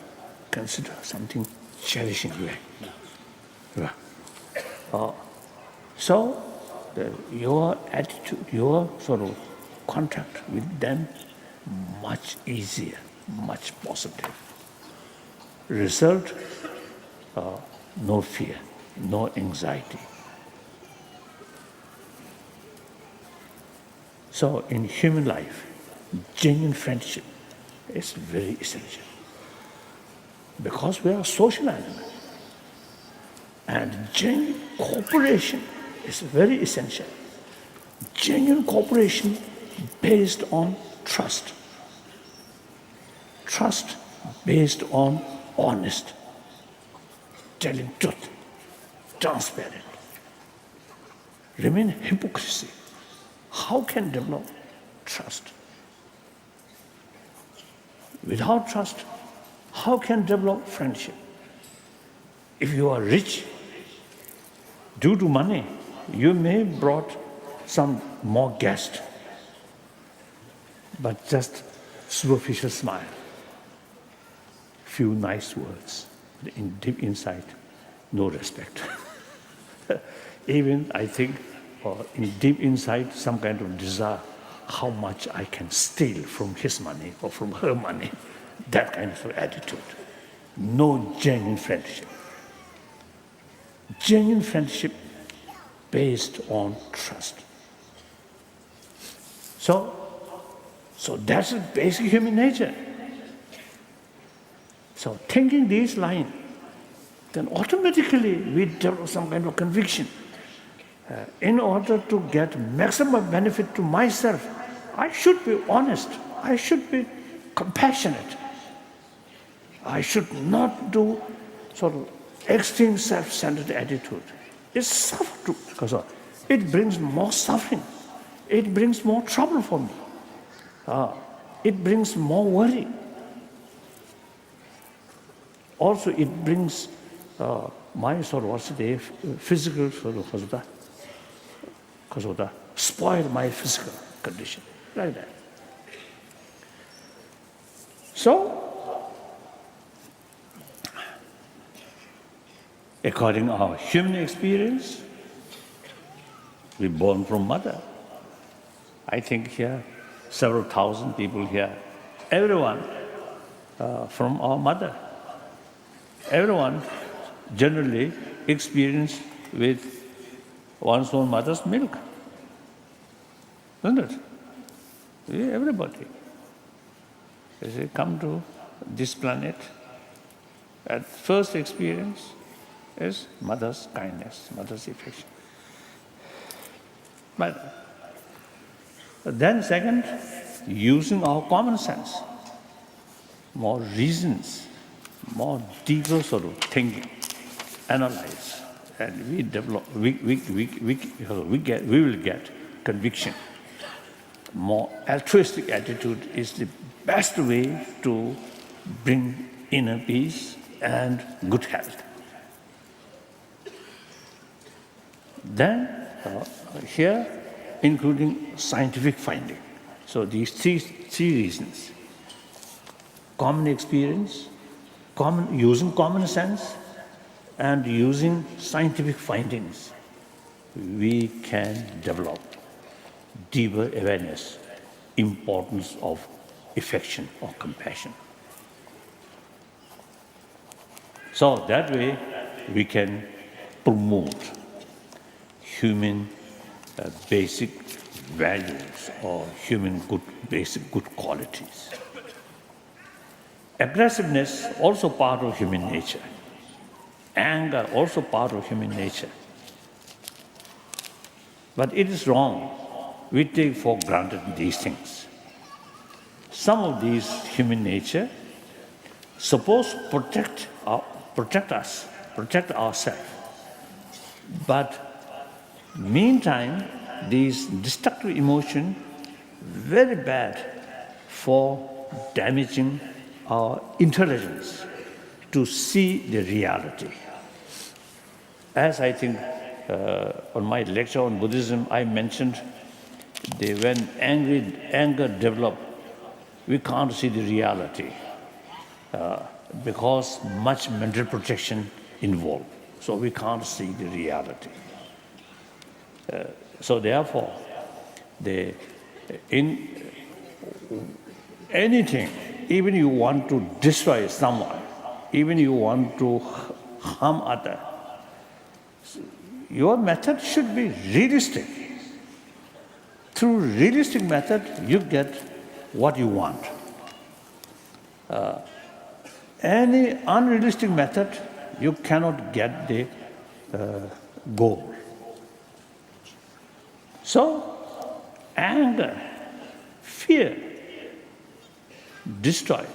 consider something cherishing way. So your attitude, your sort of contact with them much easier, much positive. Result, no fear, no anxiety. So in human life, genuine friendship is very essential. Because we are social animals. And genuine cooperation is very essential. Genuine cooperation based on trust. Trust based on honest, telling truth, transparent. Remain hypocrisy. How can develop trust? Without trust, how can develop friendship? If you are rich, due to money, you may have brought some more guests, but just superficial smile, few nice words, in deep inside, no respect. Even, I think, in deep inside, some kind of desire, how much I can steal from his money or from her money, that kind of attitude. No genuine friendship. Genuine friendship based on trust. So that's a basic human nature. So thinking these lines, then automatically we develop some kind of conviction. In order to get maximum benefit to myself, I should be honest. I should be compassionate. I should not do sort of extreme self-centered attitude is suffer too, because it brings more suffering. It brings more trouble for me. It brings more worry. Also, it brings my sort of physical sort of spoil my physical condition, like that. So, according to our human experience, we're born from mother. I think here, several thousand people here, everyone from our mother. Everyone generally experience with one's own mother's milk. Isn't it? Yeah, everybody. As they come to this planet, at first experience is mother's kindness, mother's affection. But then second, using our common sense, more reasons, more deeper sort of thinking, analyze, and we develop, we will get conviction. More altruistic attitude is the best way to bring inner peace and good health. Then here, including scientific finding. So these three reasons: common experience, using common sense, and using scientific findings, we can develop deeper awareness, importance of affection or compassion. So that way we can promote human basic values or human basic good qualities. Aggressiveness also part of human nature. Anger also part of human nature. But it is wrong. We take for granted these things. Some of these human nature supposed to protect us, protect ourselves. But meantime, these destructive emotions very bad for damaging our intelligence to see the reality. As I think on my lecture on Buddhism, I mentioned that when anger develops, we can't see the reality because much mental projection involved. So we can't see the reality. So therefore, in anything, even you want to destroy someone, even you want to harm others, your method should be realistic. Through realistic method, you get what you want. Any unrealistic method, you cannot get the goal. So, anger, fear, destroy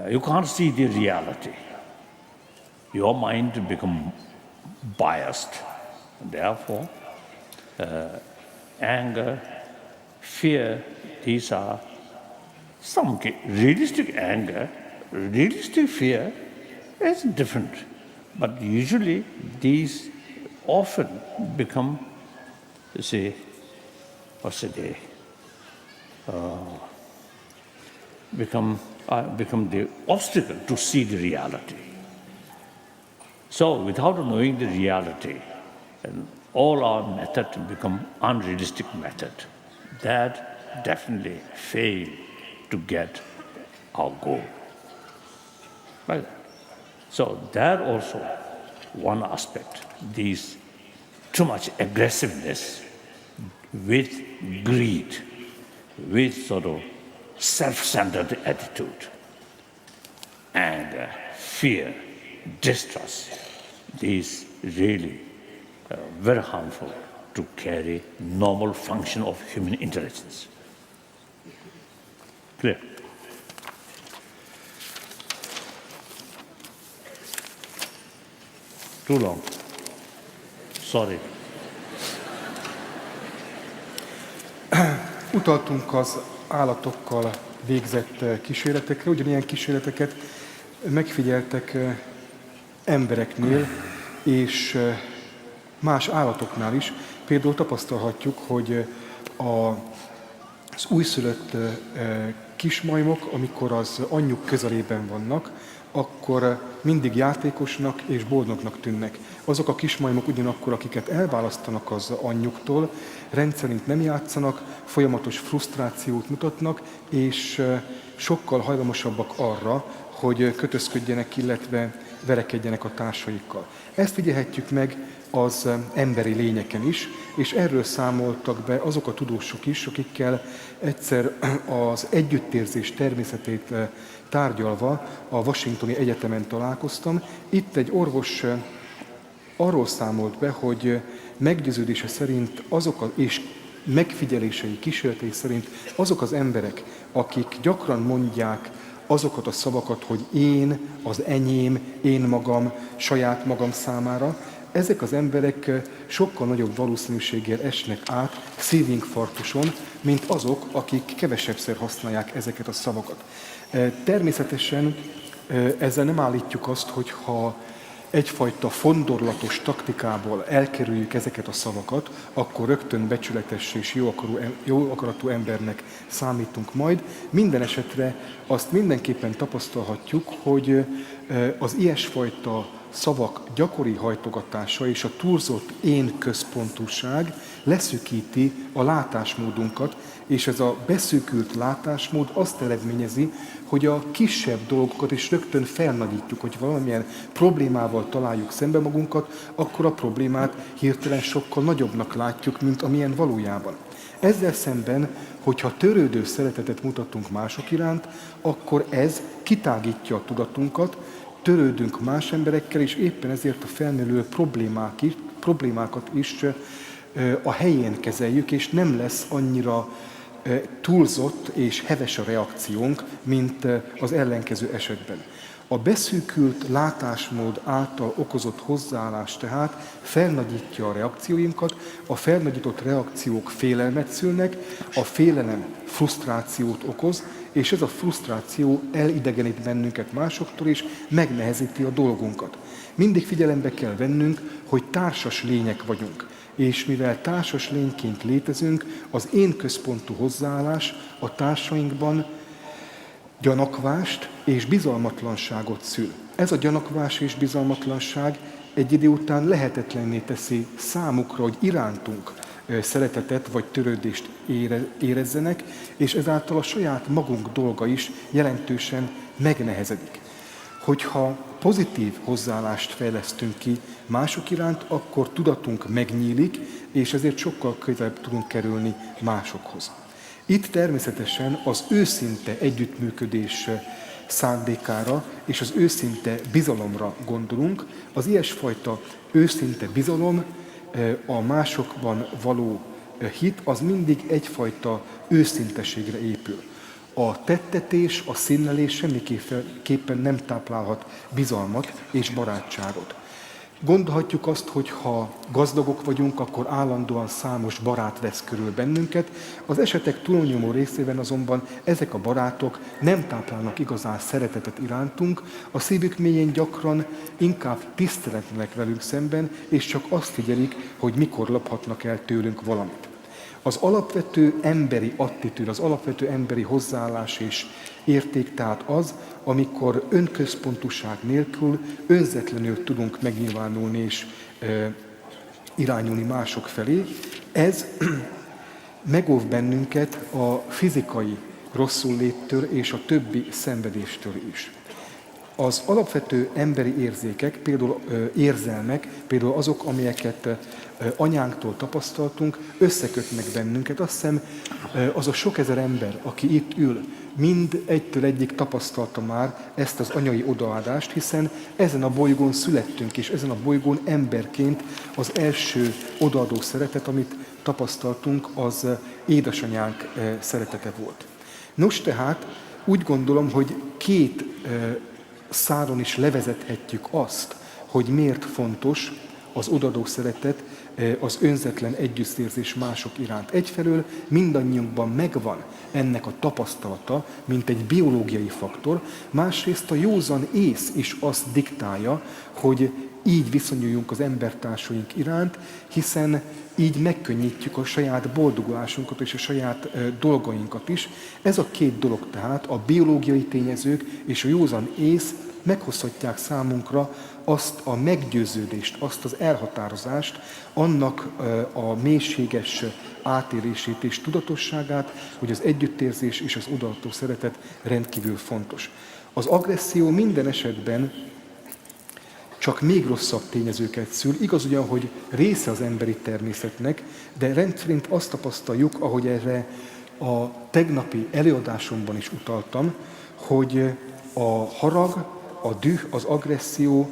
you can't see the reality. Your mind becomes biased. Therefore, anger, fear, these are some realistic anger, realistic fear is different. But usually these often become, become the obstacle to see the reality. So without knowing the reality, all our methods become unrealistic method. That definitely fail to get our goal. Right? So that also one aspect, these too much aggressiveness with greed, with sort of self-centered attitude, anger, fear, distrust, these really very harmful to carry normal function of human intelligence. Clear? Too long. Sorry. Utaltunk az állatokkal végzett kísérletekre, ugyanilyen kísérleteket megfigyeltek embereknél és más állatoknál is. Például tapasztalhatjuk, hogy az újszülött kismajmok, amikor az anyjuk közelében vannak, akkor mindig játékosnak és boldognak tűnnek. Azok a kismajmok ugyanakkor, akiket elválasztanak az anyjuktól, rendszerint nem játszanak, folyamatos frusztrációt mutatnak, és sokkal hajlamosabbak arra, hogy kötözködjenek, illetve verekedjenek a társaikkal. Ezt figyelhetjük meg az emberi lényeken is, és erről számoltak be azok a tudósok is, akikkel egyszer az együttérzés természetét tárgyalva a Washingtoni Egyetemen találkoztam. Itt egy orvos arról számolt be, hogy meggyőződése szerint és megfigyelései, kísérletei szerint azok az emberek, akik gyakran mondják azokat a szavakat, hogy én, az enyém, én magam, saját magam számára, ezek az emberek sokkal nagyobb valószínűséggel esnek át szívinfarktuson, mint azok, akik kevesebbszer használják ezeket a szavakat. Természetesen ezzel nem állítjuk azt, hogy ha egyfajta fondorlatos taktikából elkerüljük ezeket a szavakat, akkor rögtön becsületes és jó akaratú embernek számítunk majd. Minden esetre azt mindenképpen tapasztalhatjuk, hogy az ilyesfajta szavak gyakori hajtogatása és a túlzott én központúság leszűkíti a látásmódunkat, és ez a beszűkült látásmód azt eredményezi, hogy a kisebb dolgokat is rögtön felnagyítjuk, hogy valamilyen problémával találjuk szembe magunkat, akkor a problémát hirtelen sokkal nagyobbnak látjuk, mint amilyen valójában. Ezzel szemben, hogyha törődő szeretetet mutatunk mások iránt, akkor ez kitágítja a tudatunkat, törődünk más emberekkel, és éppen ezért a felmerülő problémákat is a helyén kezeljük, és nem lesz annyira túlzott és heves a reakciónk, mint az ellenkező esetben. A beszűkült látásmód által okozott hozzáállás tehát felnagyítja a reakcióinkat, a felnagyított reakciók félelmet szülnek, a félelem frusztrációt okoz, és ez a frusztráció elidegenít bennünket másoktól, és megnehezíti a dolgunkat. Mindig figyelembe kell vennünk, hogy társas lények vagyunk. És mivel társas lényként létezünk, az én központú hozzáállás a társainkban gyanakvást és bizalmatlanságot szül. Ez a gyanakvás és bizalmatlanság egy idő után lehetetlenné teszi számukra, hogy irántunk szeretetet vagy törődést érezzenek, és ezáltal a saját magunk dolga is jelentősen megnehezedik. Hogyha pozitív hozzáállást fejlesztünk ki mások iránt, akkor tudatunk megnyílik, és ezért sokkal közelebb tudunk kerülni másokhoz. Itt természetesen az őszinte együttműködés szándékára és az őszinte bizalomra gondolunk. Az ilyesfajta őszinte bizalom, a másokban való hit, az mindig egyfajta őszinteségre épül. A tettetés, a színlelés semmiképpen nem táplálhat bizalmat és barátságot. Gondolhatjuk azt, hogy ha gazdagok vagyunk, akkor állandóan számos barát vesz körül bennünket. Az esetek túlnyomó részében azonban ezek a barátok nem táplálnak igazán szeretetet irántunk, a szívük mélyén gyakran inkább tiszteletlenek velünk szemben, és csak azt figyelik, hogy mikor lophatnak el tőlünk valamit. Az alapvető emberi attitűd, az alapvető emberi hozzáállás és érték tehát az, amikor önközpontúság nélkül önzetlenül tudunk megnyilvánulni és irányulni mások felé. Ez megóv bennünket a fizikai rosszulléttől és a többi szenvedéstől is. Az alapvető emberi érzékek, például érzelmek, például azok, amelyeket anyánktól tapasztaltunk, összekötnek bennünket. Azt hiszem, az a sok ezer ember, aki itt ül, mind egytől egyig tapasztalta már ezt az anyai odaadást, hiszen ezen a bolygón születtünk, és ezen a bolygón emberként az első odaadó szeretet, amit tapasztaltunk, az édesanyánk szeretete volt. Nos tehát úgy gondolom, hogy két szálon is levezethetjük azt, hogy miért fontos az odaadó szeretet, az önzetlen együttérzés mások iránt. Egyfelől mindannyiunkban megvan ennek a tapasztalata, mint egy biológiai faktor, másrészt a józan ész is azt diktálja, hogy így viszonyuljunk az embertársaink iránt, hiszen így megkönnyítjük a saját boldogulásunkat és a saját dolgainkat is. Ez a két dolog tehát, a biológiai tényezők és a józan ész meghozhatják számunkra azt a meggyőződést, azt az elhatározást, annak a mélységes átélését és tudatosságát, hogy az együttérzés és az odaadó szeretet rendkívül fontos. Az agresszió minden esetben csak még rosszabb tényezőket szül. Igaz ugyan, hogy része az emberi természetnek, de rendszerint azt tapasztaljuk, ahogy erre a tegnapi előadásomban is utaltam, hogy a harag, a düh, az agresszió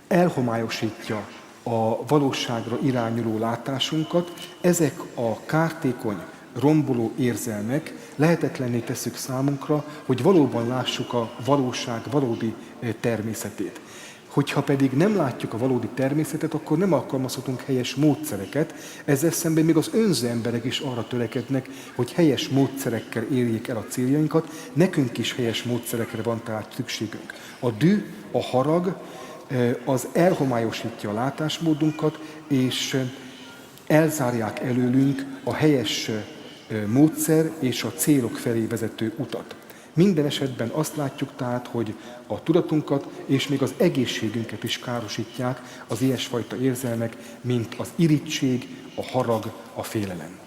elhomályosítja a valóságra irányuló látásunkat. Ezek a kártékony, romboló érzelmek lehetetlenné tesszük számunkra, hogy valóban lássuk a valóság valódi természetét. Hogyha pedig nem látjuk a valódi természetet, akkor nem alkalmazhatunk helyes módszereket. Ezzel szemben még az önző emberek is arra törekednek, hogy helyes módszerekkel érjék el a céljainkat. Nekünk is helyes módszerekre van tehát szükségünk. A düh, a harag, az elhomályosítja a látásmódunkat, és elzárják előlünk a helyes módszer és a célok felé vezető utat. Minden esetben azt látjuk tehát, hogy a tudatunkat és még az egészségünket is károsítják az ilyesfajta érzelmek, mint az irigység, a harag, a félelem.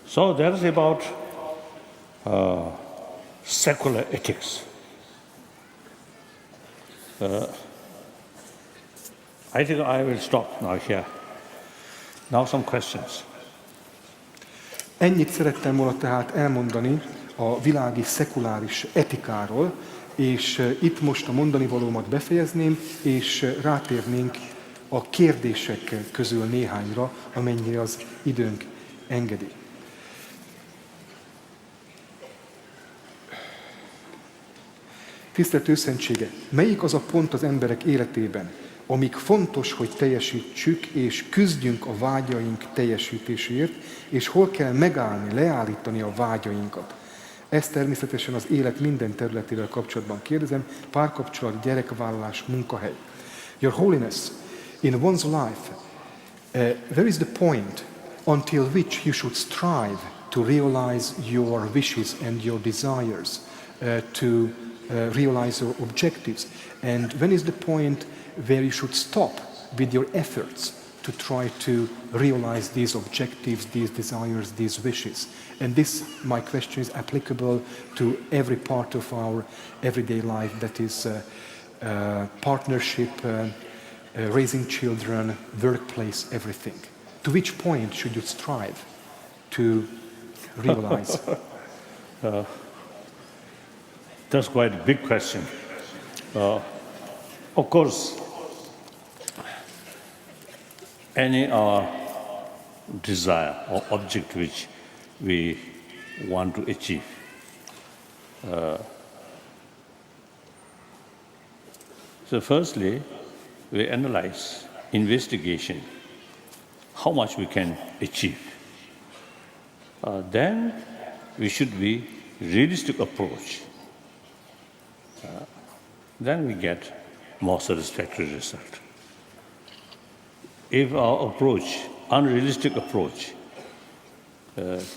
So that is about secular ethics. I think I will stop now here. Now some questions. Ennyit szerettem volna tehát elmondani a világi szekuláris etikáról, és itt most a mondani valómat befejezném, és rátérnénk a kérdések közül néhányra, amennyire az időnk engedi. Tisztelt Őszentsége, melyik az a pont az emberek életében, amíg fontos, hogy teljesítsük és küzdjünk a vágyaink teljesítéséért, és hol kell megállni, leállítani a vágyainkat? Ezt természetesen az élet minden területével kapcsolatban kérdezem, párkapcsolat, gyerekvállalás, munkahely. Your Holiness, in one's life, there is the point until which you should strive to realize your wishes and your desires, to realize your objectives. And when is the point where you should stop with your efforts to try to realize these objectives, these desires, these wishes? And this, my question, is applicable to every part of our everyday life, that is partnership, raising children, workplace, everything. To which point should you strive to realize? That's quite a big question. Of course, any desire or object which we want to achieve, so firstly, we analyze, investigation, how much we can achieve. Then we should be realistic approach. Then we get more satisfactory result. If our approach, unrealistic approach,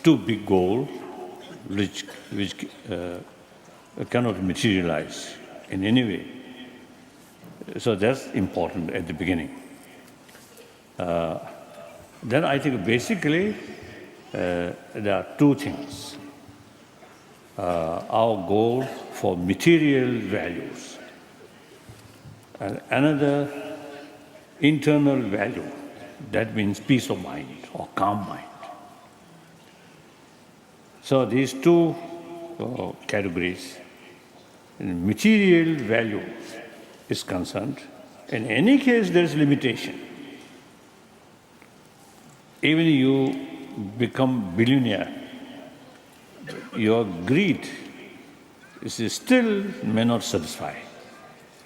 too big goal, which cannot materialize in any way, so that's important at the beginning. Then I think basically there are two things. Our goal for material values, and another internal value, that means peace of mind or calm mind. So these two categories, material value is concerned, in any case there is limitation. Even you become billionaire, your greed is still may not satisfy.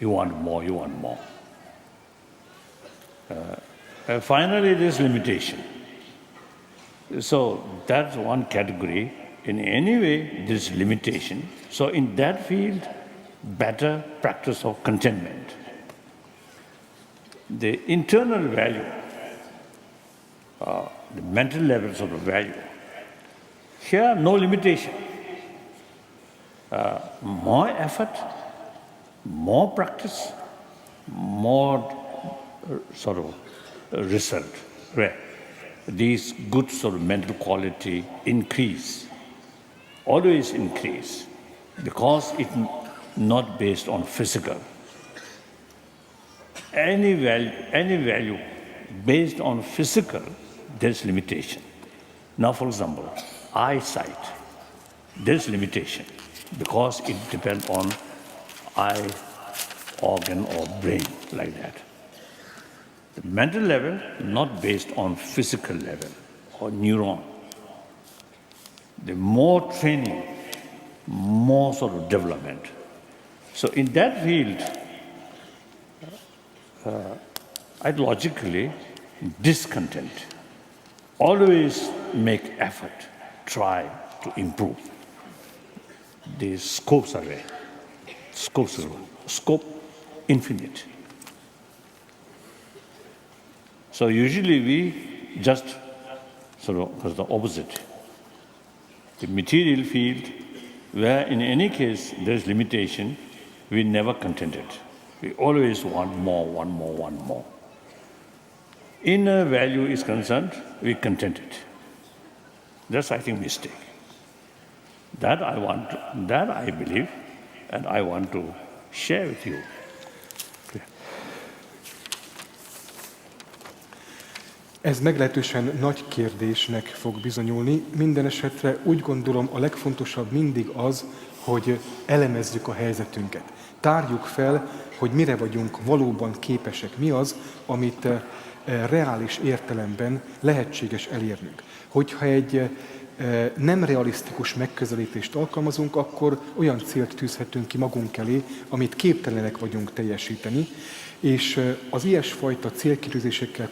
You want more, you want more. Finally, there is limitation. So that's one category. In any way, there is limitation. So in that field, better practice of contentment. The internal value, the mental levels of the value, here no limitation. More effort, more practice, more sort of result. Where these good sort of mental quality increase, always increase, because it's not based on physical. Any value based on physical, there's limitation. Now, for example, eyesight, there's limitation because it depends on eye organ or brain, like that. The mental level, not based on physical level or neuron. The more training, more sort of development. So in that field, ideologically, discontent. Always make effort, try to improve. The scopes are there. Scope infinite. So usually we just sort of the opposite. The material field, where in any case there's limitation, we never contented. We always want more, want more, want more. Inner value is concerned, we contented. That's, I think, mistake. That I believe, and I want to share with you. Ez meglehetősen nagy kérdésnek fog bizonyulni. Minden esetre úgy gondolom, a legfontosabb mindig az, hogy elemezzük a helyzetünket. Tárjuk fel, hogy mire vagyunk valóban képesek, mi az, amit reális értelemben lehetséges elérnünk. Hogyha egy nem realisztikus megközelítést alkalmazunk, akkor olyan célt tűzhetünk ki magunk elé, amit képtelenek vagyunk teljesíteni, és az ilyesfajta célkitűzésekkel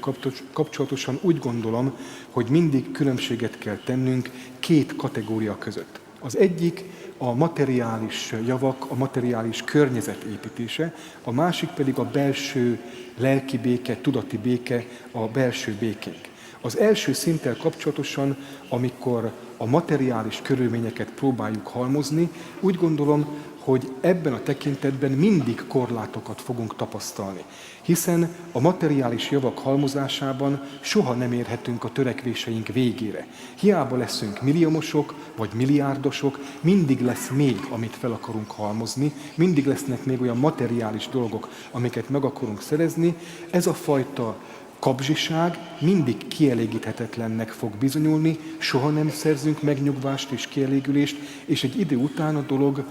kapcsolatosan úgy gondolom, hogy mindig különbséget kell tennünk két kategória között. Az egyik a materiális javak, a materiális környezet építése, a másik pedig a belső lelki béke, tudati béke, a belső békénk. Az első szinttel kapcsolatosan, amikor a materiális körülményeket próbáljuk halmozni, úgy gondolom, hogy ebben a tekintetben mindig korlátokat fogunk tapasztalni. Hiszen a materiális javak halmozásában soha nem érhetünk a törekvéseink végére. Hiába leszünk milliómosok vagy milliárdosok, mindig lesz még, amit fel akarunk halmozni, mindig lesznek még olyan materiális dolgok, amiket meg akarunk szerezni. Ez a fajta kapzsiság mindig kielégíthetetlennek fog bizonyulni, soha nem szerzünk megnyugvást és kielégülést, és egy idő után a dolog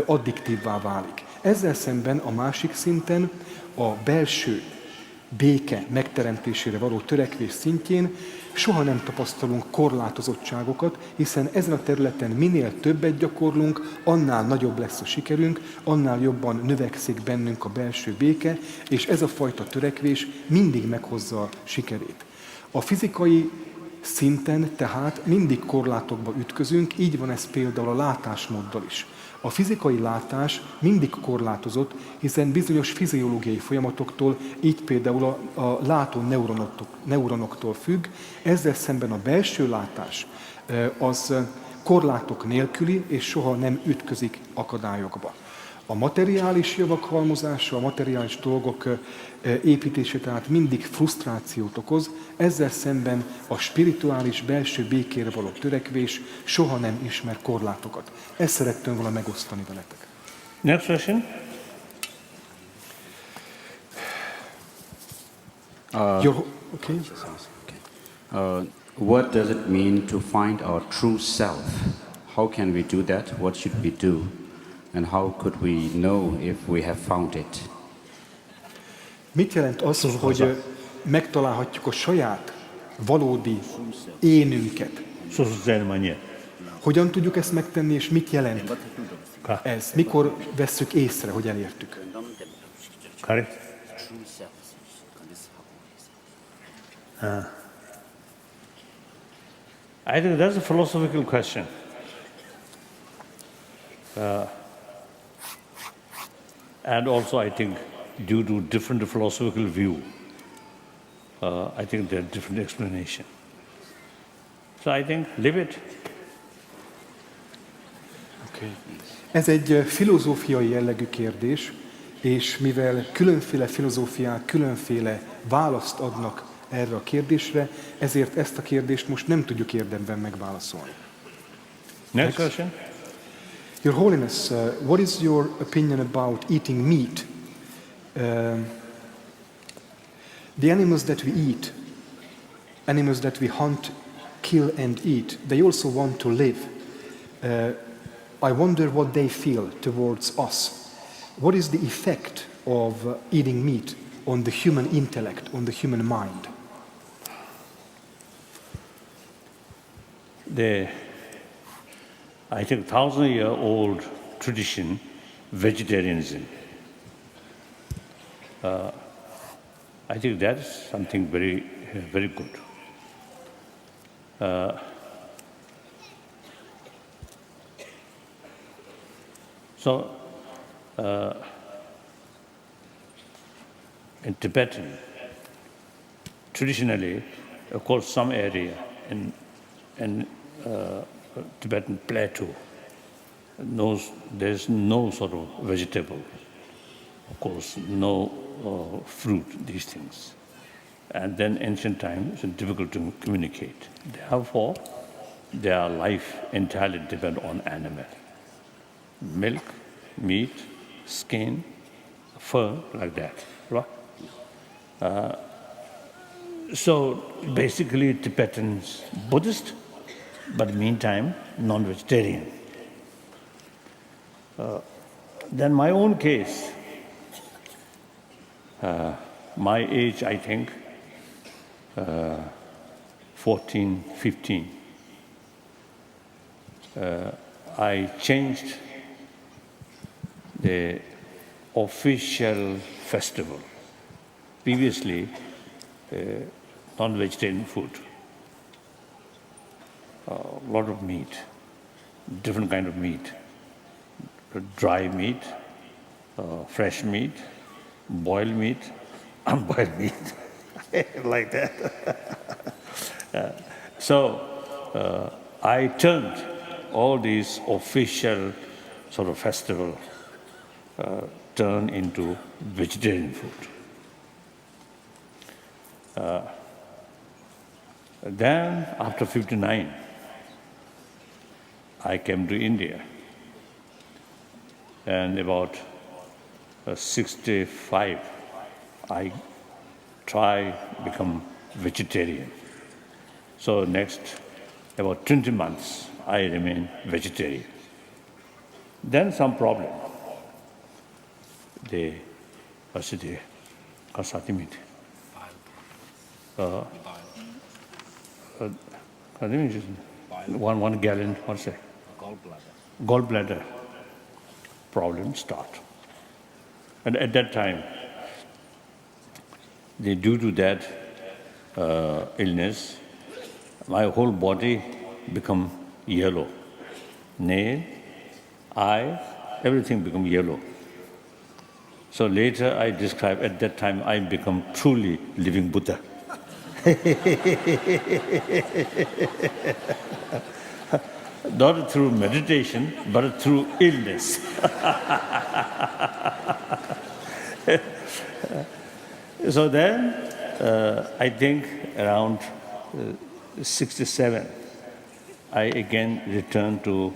addiktívvá válik. Ezzel szemben a másik szinten, a belső béke megteremtésére való törekvés szintjén soha nem tapasztalunk korlátozottságokat, hiszen ezen a területen minél többet gyakorlunk, annál nagyobb lesz a sikerünk, annál jobban növekszik bennünk a belső béke, és ez a fajta törekvés mindig meghozza a sikerét. A fizikai szinten tehát mindig korlátokba ütközünk, így van ez például a látásmóddal is. A fizikai látás mindig korlátozott, hiszen bizonyos fiziológiai folyamatoktól, így például a látó neuronoktól függ, ezzel szemben a belső látás az korlátok nélküli, és soha nem ütközik akadályokba. A materiális javak halmozása, a materiális dolgok építése tehát mindig frusztrációt okoz, ezzel szemben a spirituális belső békére való törekvés soha nem ismer korlátokat. Ezt szerettem volna megosztani veletek. Next question. Okay. What does it mean to find our true self? How can we do that? What should we do? And how could we know if we have found it? Mit jelent az, hogy megtalálhatjuk a saját valódi énünket. So ceremony. Hogyan tudjuk ezt megtenni, és mit jelent ez? Mikor vesszük észre, hogy elértük? Correct? I think that's a philosophical question. And also, I think, due to different philosophical view, I think there are different explanation. So I think, leave it. Ez egy filozófiai jellegű kérdés, és mivel különféle filozófiák különféle választ adnak erre a kérdésre, ezért ezt a kérdést most nem tudjuk érdemben megválaszolni. Next question. Your Holiness, what is your opinion about eating meat? The animals that we eat, animals that we hunt, kill and eat, they also want to live. I wonder what they feel towards us. What is the effect of eating meat on the human intellect, on the human mind? I think 1,000-year-old tradition, vegetarianism. I think that's something very, very good. In Tibetan, traditionally, of course, some area in Tibetan plateau, there's no sort of vegetable, of course, no fruit, these things. And then ancient times, it's difficult to communicate. Therefore, their life entirely depends on animal. Milk, meat, skin, fur, like that. Right? So basically Tibetans, Buddhist, but meantime non-vegetarian. Then my own case, my age, I think, 14, 15, I changed the official festival. Previously, non-vegetarian food, a lot of meat, different kind of meat, dry meat, fresh meat, boiled meat, unboiled meat, like that. So I turned all these official sort of festival turn into vegetarian food. Then after 59, I came to India, and about 65, I try become vegetarian. So next about 20 months, I remain vegetarian. Then some problem. The one gallon, what's that? Gallbladder problem start. And at that time, due to that illness, my whole body become yellow. Nail, eye, everything become yellow. So later I describe, at that time I become truly living Buddha. Not through meditation, but through illness. So then, I think around 67, I again returned to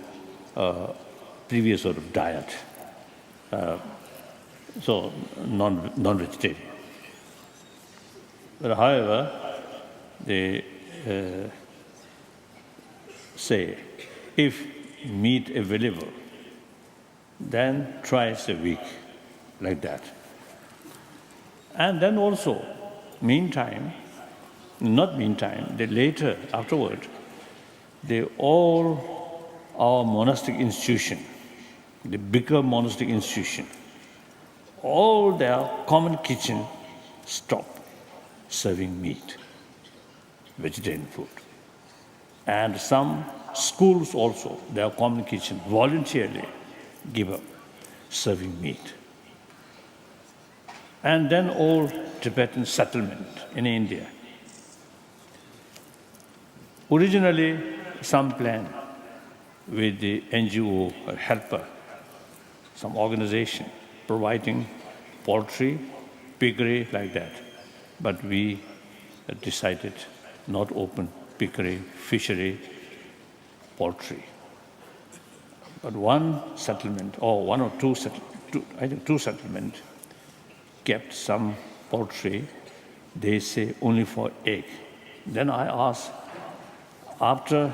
previous sort of diet. So non-vegetarian. But however, they say, if meat available, then twice a week, like that. And then also, meantime, Not meantime, they later, afterward, they all, our monastic institution, the bigger monastic institution, all their common kitchen stopped serving meat, vegetarian food. And some schools also, their common kitchen voluntarily give up serving meat. And then all Tibetan settlement in India. Originally, some plan with the NGO or helper, some organization providing poultry, piggery, like that. But we decided not open piggery, fishery, poultry. But one settlement, or one or two, I think two settlements, kept some poultry, they say only for egg. Then I asked, after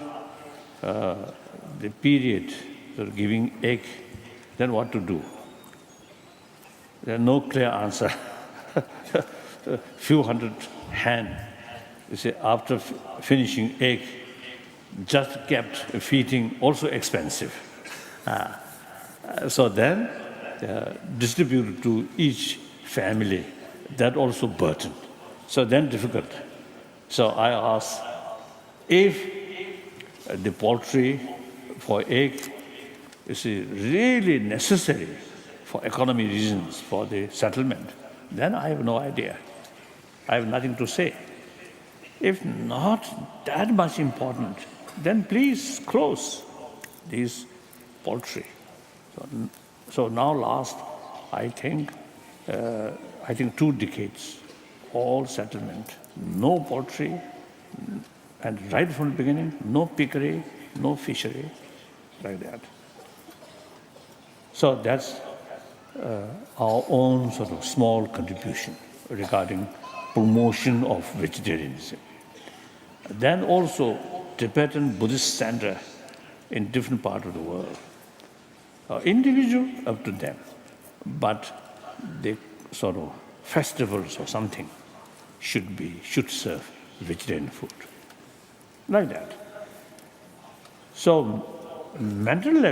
the period for giving egg, then what to do? There's no clear answer. Few hundred hand, you say, after finishing egg, just kept feeding, also expensive. So then distributed to each family, that also burden. So then difficult. So I asked, if the poultry for egg is really necessary for economy reasons for the settlement, then I have no idea. I have nothing to say. If not that much important, then please close these poultry. So now last, I think 2 decades, all settlement, no poultry, and right from the beginning, no piggery, no fishery, like that. So that's our own sort of small contribution regarding promotion of vegetarianism. Then also Tibetan Buddhist center in different parts of the world. Individual, up to them, but the sort of festivals or something should serve vegetarian food, like that. So mental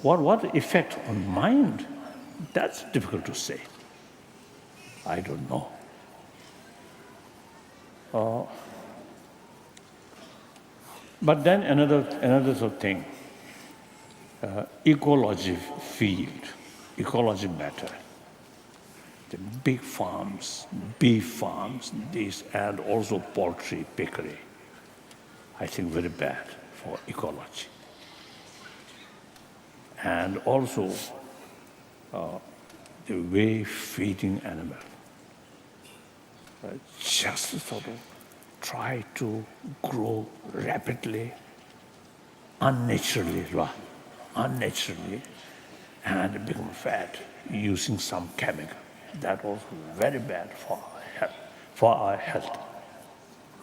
what effect on mind? That's difficult to say. I don't know. But then another sort of thing, ecology field, ecology matter. The big farms, beef farms, these, and also poultry, piggery, I think very bad for ecology. And also the way feeding animal, just sort of try to grow rapidly, unnaturally, and become fat using some chemical. That was very bad for our health.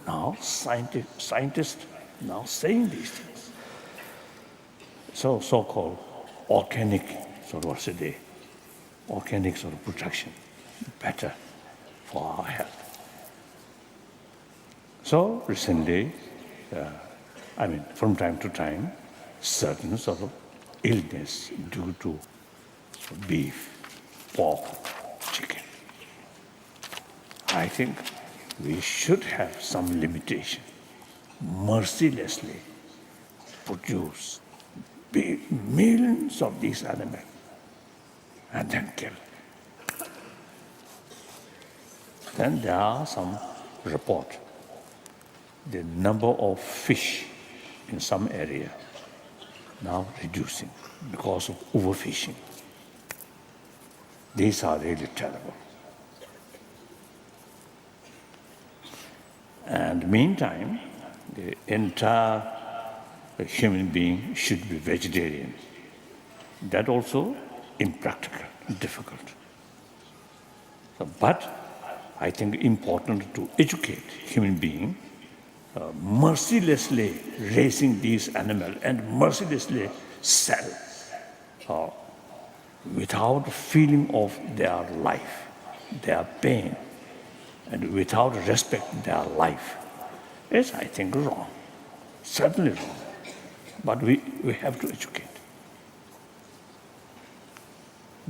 Now scientists now saying these things. So-called organic sort of organic sort of production, better for our health. So recently, from time to time, certain sort of illness due to beef, pork, chicken. I think we should have some limitation. Mercilessly produce millions of these animals and then kill. Then there are some report. The number of fish in some area now reducing because of overfishing. These are really terrible. And meantime, the entire human being should be vegetarian. That also impractical, difficult. But I think important to educate human being, mercilessly raising these animals and mercilessly sell without feeling of their life, their pain, and without respecting their life is, I think, wrong. Certainly wrong. But we have to educate.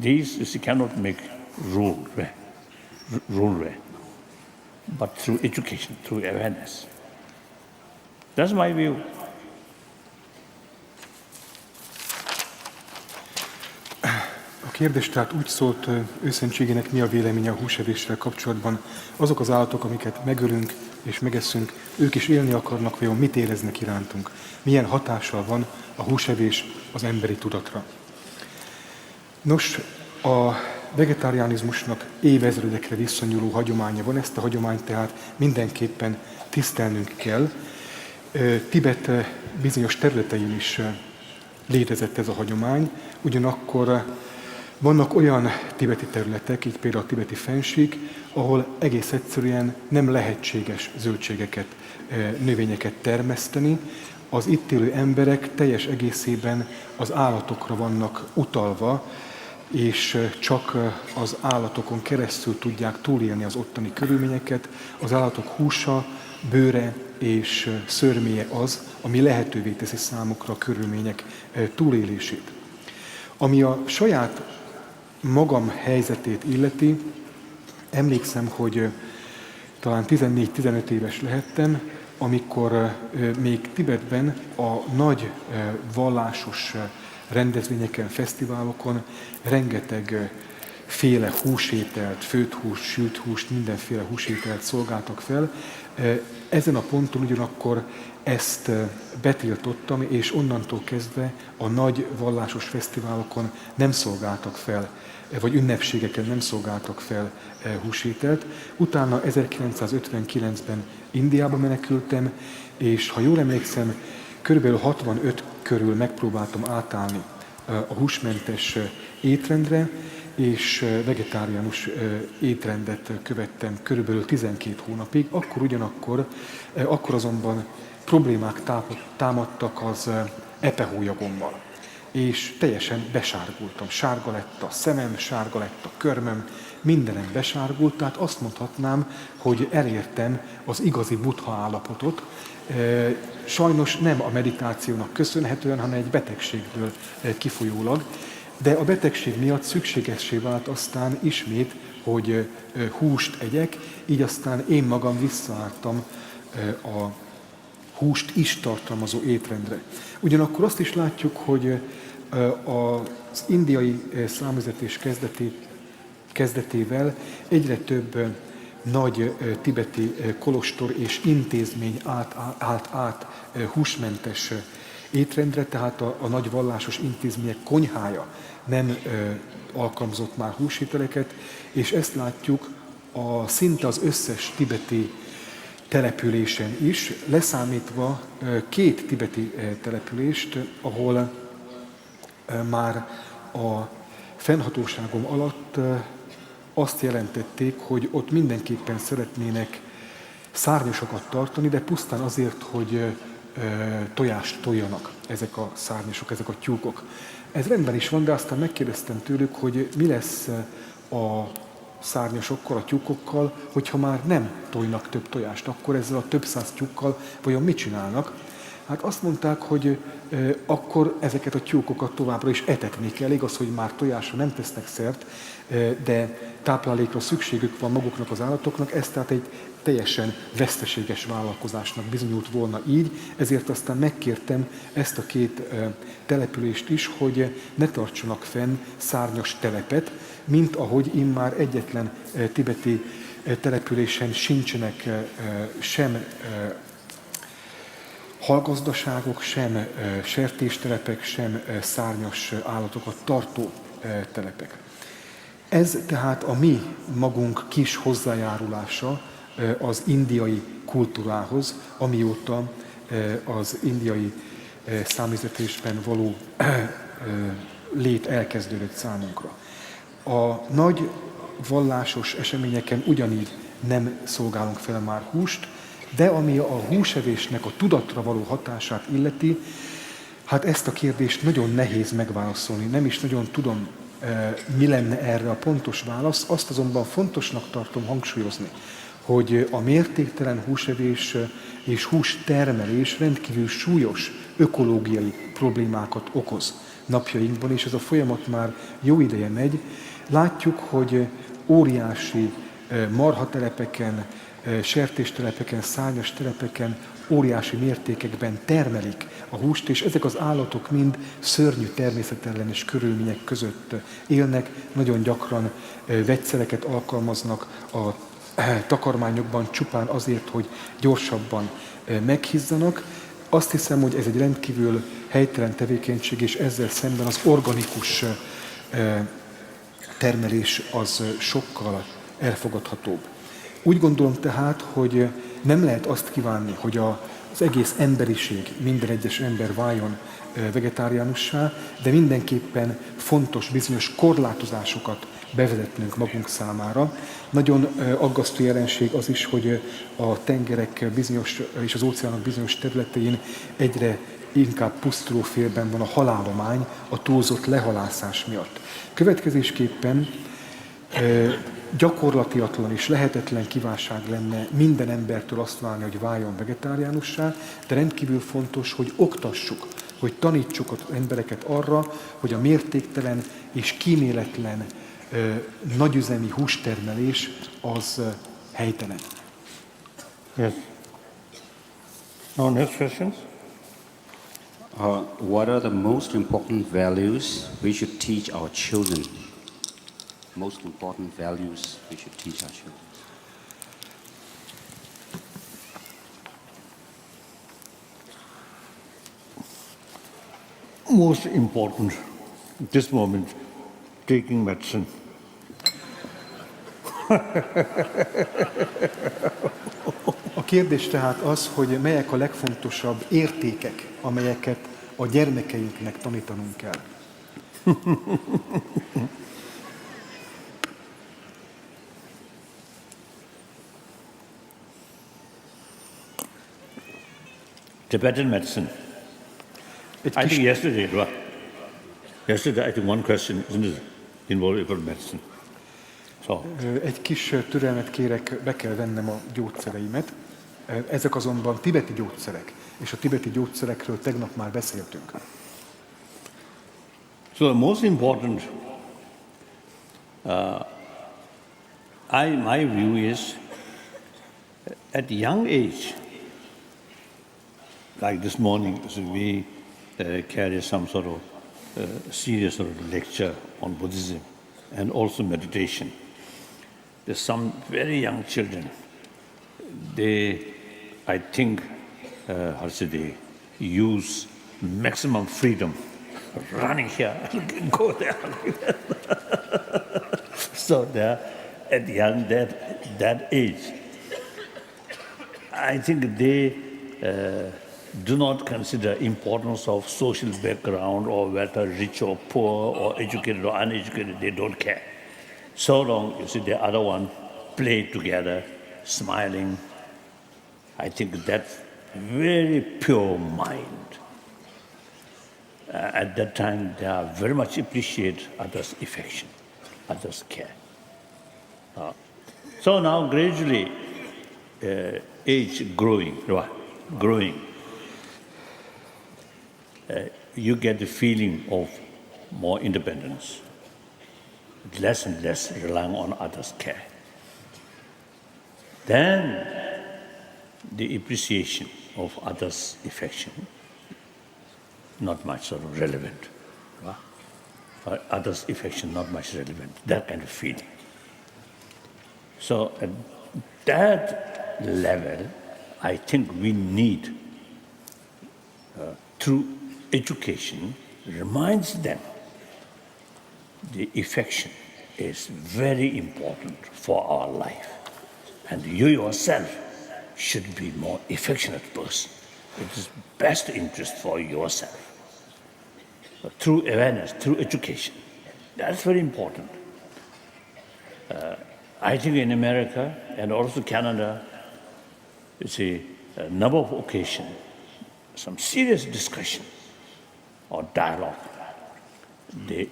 These you see, cannot make rule way, but through education, through awareness. That's my view. A kérdés tehát úgy szólt őszentségének, mi a véleménye a húsevéssel kapcsolatban. Azok az állatok, amiket megölünk és megeszünk, ők is élni akarnak, vajon mit éreznek irántunk? Milyen hatással van a húsevés az emberi tudatra? Nos, a vegetáriánizmusnak évezredekre visszanyúló hagyománya van, ezt a hagyományt tehát mindenképpen tisztelnünk kell. Tibet bizonyos területein is létezett ez a hagyomány, ugyanakkor vannak olyan tibeti területek, így például a tibeti fennsík, ahol egész egyszerűen nem lehetséges zöldségeket, növényeket termeszteni. Az itt élő emberek teljes egészében az állatokra vannak utalva, és csak az állatokon keresztül tudják túlélni az ottani körülményeket. Az állatok húsa, bőre és szőrméje az, ami lehetővé teszi számukra a körülmények túlélését. Ami a saját magam helyzetét illeti, emlékszem, hogy talán 14-15 éves lehettem, amikor még Tibetben a nagy vallásos rendezvényeken, fesztiválokon rengeteg féle húsételt, főtt húst, sült húst, mindenféle húsételt szolgáltak fel. Ezen a ponton ugyanakkor ezt betiltottam, és onnantól kezdve a nagy vallásos fesztiválokon nem szolgáltak fel, vagy ünnepségeken nem szolgáltak fel húsételt. Utána 1959-ben Indiába menekültem, és ha jól emlékszem, körülbelül 65 körül megpróbáltam átállni a húsmentes étrendre, és vegetáriánus étrendet követtem körülbelül 12 hónapig. Akkor azonban problémák támadtak az epehólyagommal, és teljesen besárgultam. Sárga lett a szemem, sárga lett a körmöm, mindenem besárgult, tehát azt mondhatnám, hogy elértem az igazi buddha állapotot. Sajnos nem a meditációnak köszönhetően, hanem egy betegségből kifolyólag, de a betegség miatt szükségessé vált aztán ismét, hogy húst egyek, így aztán én magam visszaálltam a húst is tartalmazó étrendre. Ugyanakkor azt is látjuk, hogy az indiai számüzetés kezdetével egyre több nagy tibeti kolostor és intézmény állt át húsmentes étrendre, tehát a nagy vallásos intézmények konyhája nem alkalmazott már húsételeket, és ezt látjuk szinte az összes tibeti településen is, leszámítva 2 tibeti települést, ahol már a fennhatóságom alatt azt jelentették, hogy ott mindenképpen szeretnének szárnyasokat tartani, de pusztán azért, hogy tojást toljanak ezek a szárnyasok, ezek a tyúkok. Ez rendben is van, de aztán megkérdeztem tőlük, hogy mi lesz a szárnyasokkal, a tyúkokkal, hogyha már nem tojnak több tojást, akkor ezzel a több száz tyúkkal vajon mit csinálnak? Hát azt mondták, hogy akkor ezeket a tyúkokat továbbra is etetni kell. Igaz, hogy már tojásra nem tesznek szert, de táplálékra szükségük van maguknak az állatoknak, ez tehát egy teljesen veszteséges vállalkozásnak bizonyult volna így, ezért aztán megkértem ezt a 2 települést is, hogy ne tartsanak fenn szárnyas telepet, mint ahogy immár egyetlen tibeti településen sincsenek sem halgazdaságok, sem sertéstelepek, sem szárnyas állatokat tartó telepek. Ez tehát a mi magunk kis hozzájárulása az indiai kultúrához, amióta az indiai számüzetésben való lét elkezdődött számunkra. A nagy vallásos eseményeken ugyanígy nem szolgálunk fel már húst, de ami a húsevésnek a tudatra való hatását illeti, hát ezt a kérdést nagyon nehéz megválaszolni. Nem is nagyon tudom, mi lenne erre a pontos válasz, azt azonban fontosnak tartom hangsúlyozni, hogy a mértéktelen húsevés és hústermelés rendkívül súlyos ökológiai problémákat okoz napjainkban, és ez a folyamat már jó ideje megy. Látjuk, hogy óriási marhatelepeken, sertéstelepeken, szárnyas telepeken óriási mértékekben termelik a húst, és ezek az állatok mind szörnyű természetellenes körülmények között élnek, nagyon gyakran vegyszereket alkalmaznak a takarmányokban csupán azért, hogy gyorsabban meghizzanak. Azt hiszem, hogy ez egy rendkívül helytelen tevékenység, és ezzel szemben az organikus termelés az sokkal elfogadhatóbb. Úgy gondolom tehát, hogy nem lehet azt kívánni, hogy az egész emberiség, minden egyes ember váljon vegetáriánussá, de mindenképpen fontos bizonyos korlátozásokat bevezetnünk magunk számára. Nagyon aggasztó jelenség az is, hogy a tengerek bizonyos és az óceánok bizonyos területein egyre inkább pusztuló félben van a halállomány a túlzott lehalászás miatt. Következésképpen gyakorlatiatlan és lehetetlen kívánság lenne minden embertől azt várni, hogy váljon vegetáriánussá, de rendkívül fontos, hogy oktassuk, hogy tanítsuk az embereket arra, hogy a mértéktelen és kíméletlen nagyüzemi hústermelés az helytelen. Yes. Now, next question. What are the most important values we should teach our children? Most important values we should teach our children. Most important at this moment, taking medicine. A kérdés tehát az, hogy melyek a legfontosabb értékek, amelyeket a gyermekeinknek tanítanunk kell. Tibetan medicine. I think yesterday, I think one question isn't it, involved about medicine. So, Egy kis türelmet kérek, be kell vennem a gyógyszereimet. Ezek azonban tibeti gyógyszerek, és a tibeti gyógyszerekről tegnap már beszéltünk. so the most important, my view is, at young age, like this morning, so we carry some sort of serious sort of lecture on Buddhism and also meditation. There's some very young children. I think, they use maximum freedom, running here, go there. So they're at young that age. I think they do not consider importance of social background or whether rich or poor or educated or uneducated. They don't care. So long, you see, the other one play together, smiling. I think that's very pure mind. At that time, they are very much appreciate others' affection, others' care. So now, gradually, age growing, you get the feeling of more independence, less and less relying on others' care. Then the appreciation of others' affection, not much sort of relevant. Others' affection, not much relevant, that kind of feeling. So at that level, I think we need, through education, reminds them the affection is very important for our life. And you yourself should be more affectionate person. It is best interest for yourself. But through awareness, through education, that's very important. I think in America and also Canada, you see, a number of occasions, some serious discussion or dialogue, the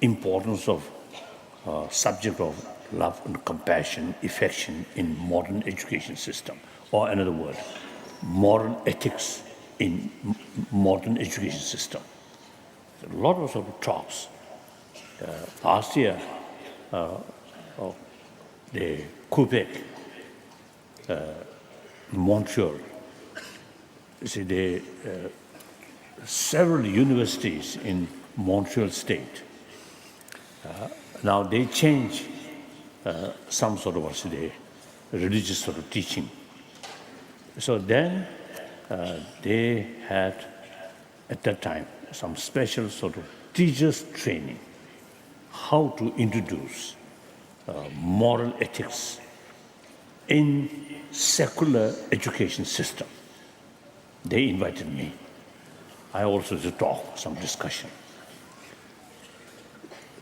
importance of subject of love and compassion, affection in modern education system, or another word, moral ethics in modern education system. A lot of sort of talks. Last year, the Quebec, Montreal, you see, several universities in Montreal state, now they change some sort of, what's the religious sort of teaching. So then they had, at that time, some special sort of teachers training, how to introduce moral ethics in secular education system. They invited me. I also to talk, some discussion.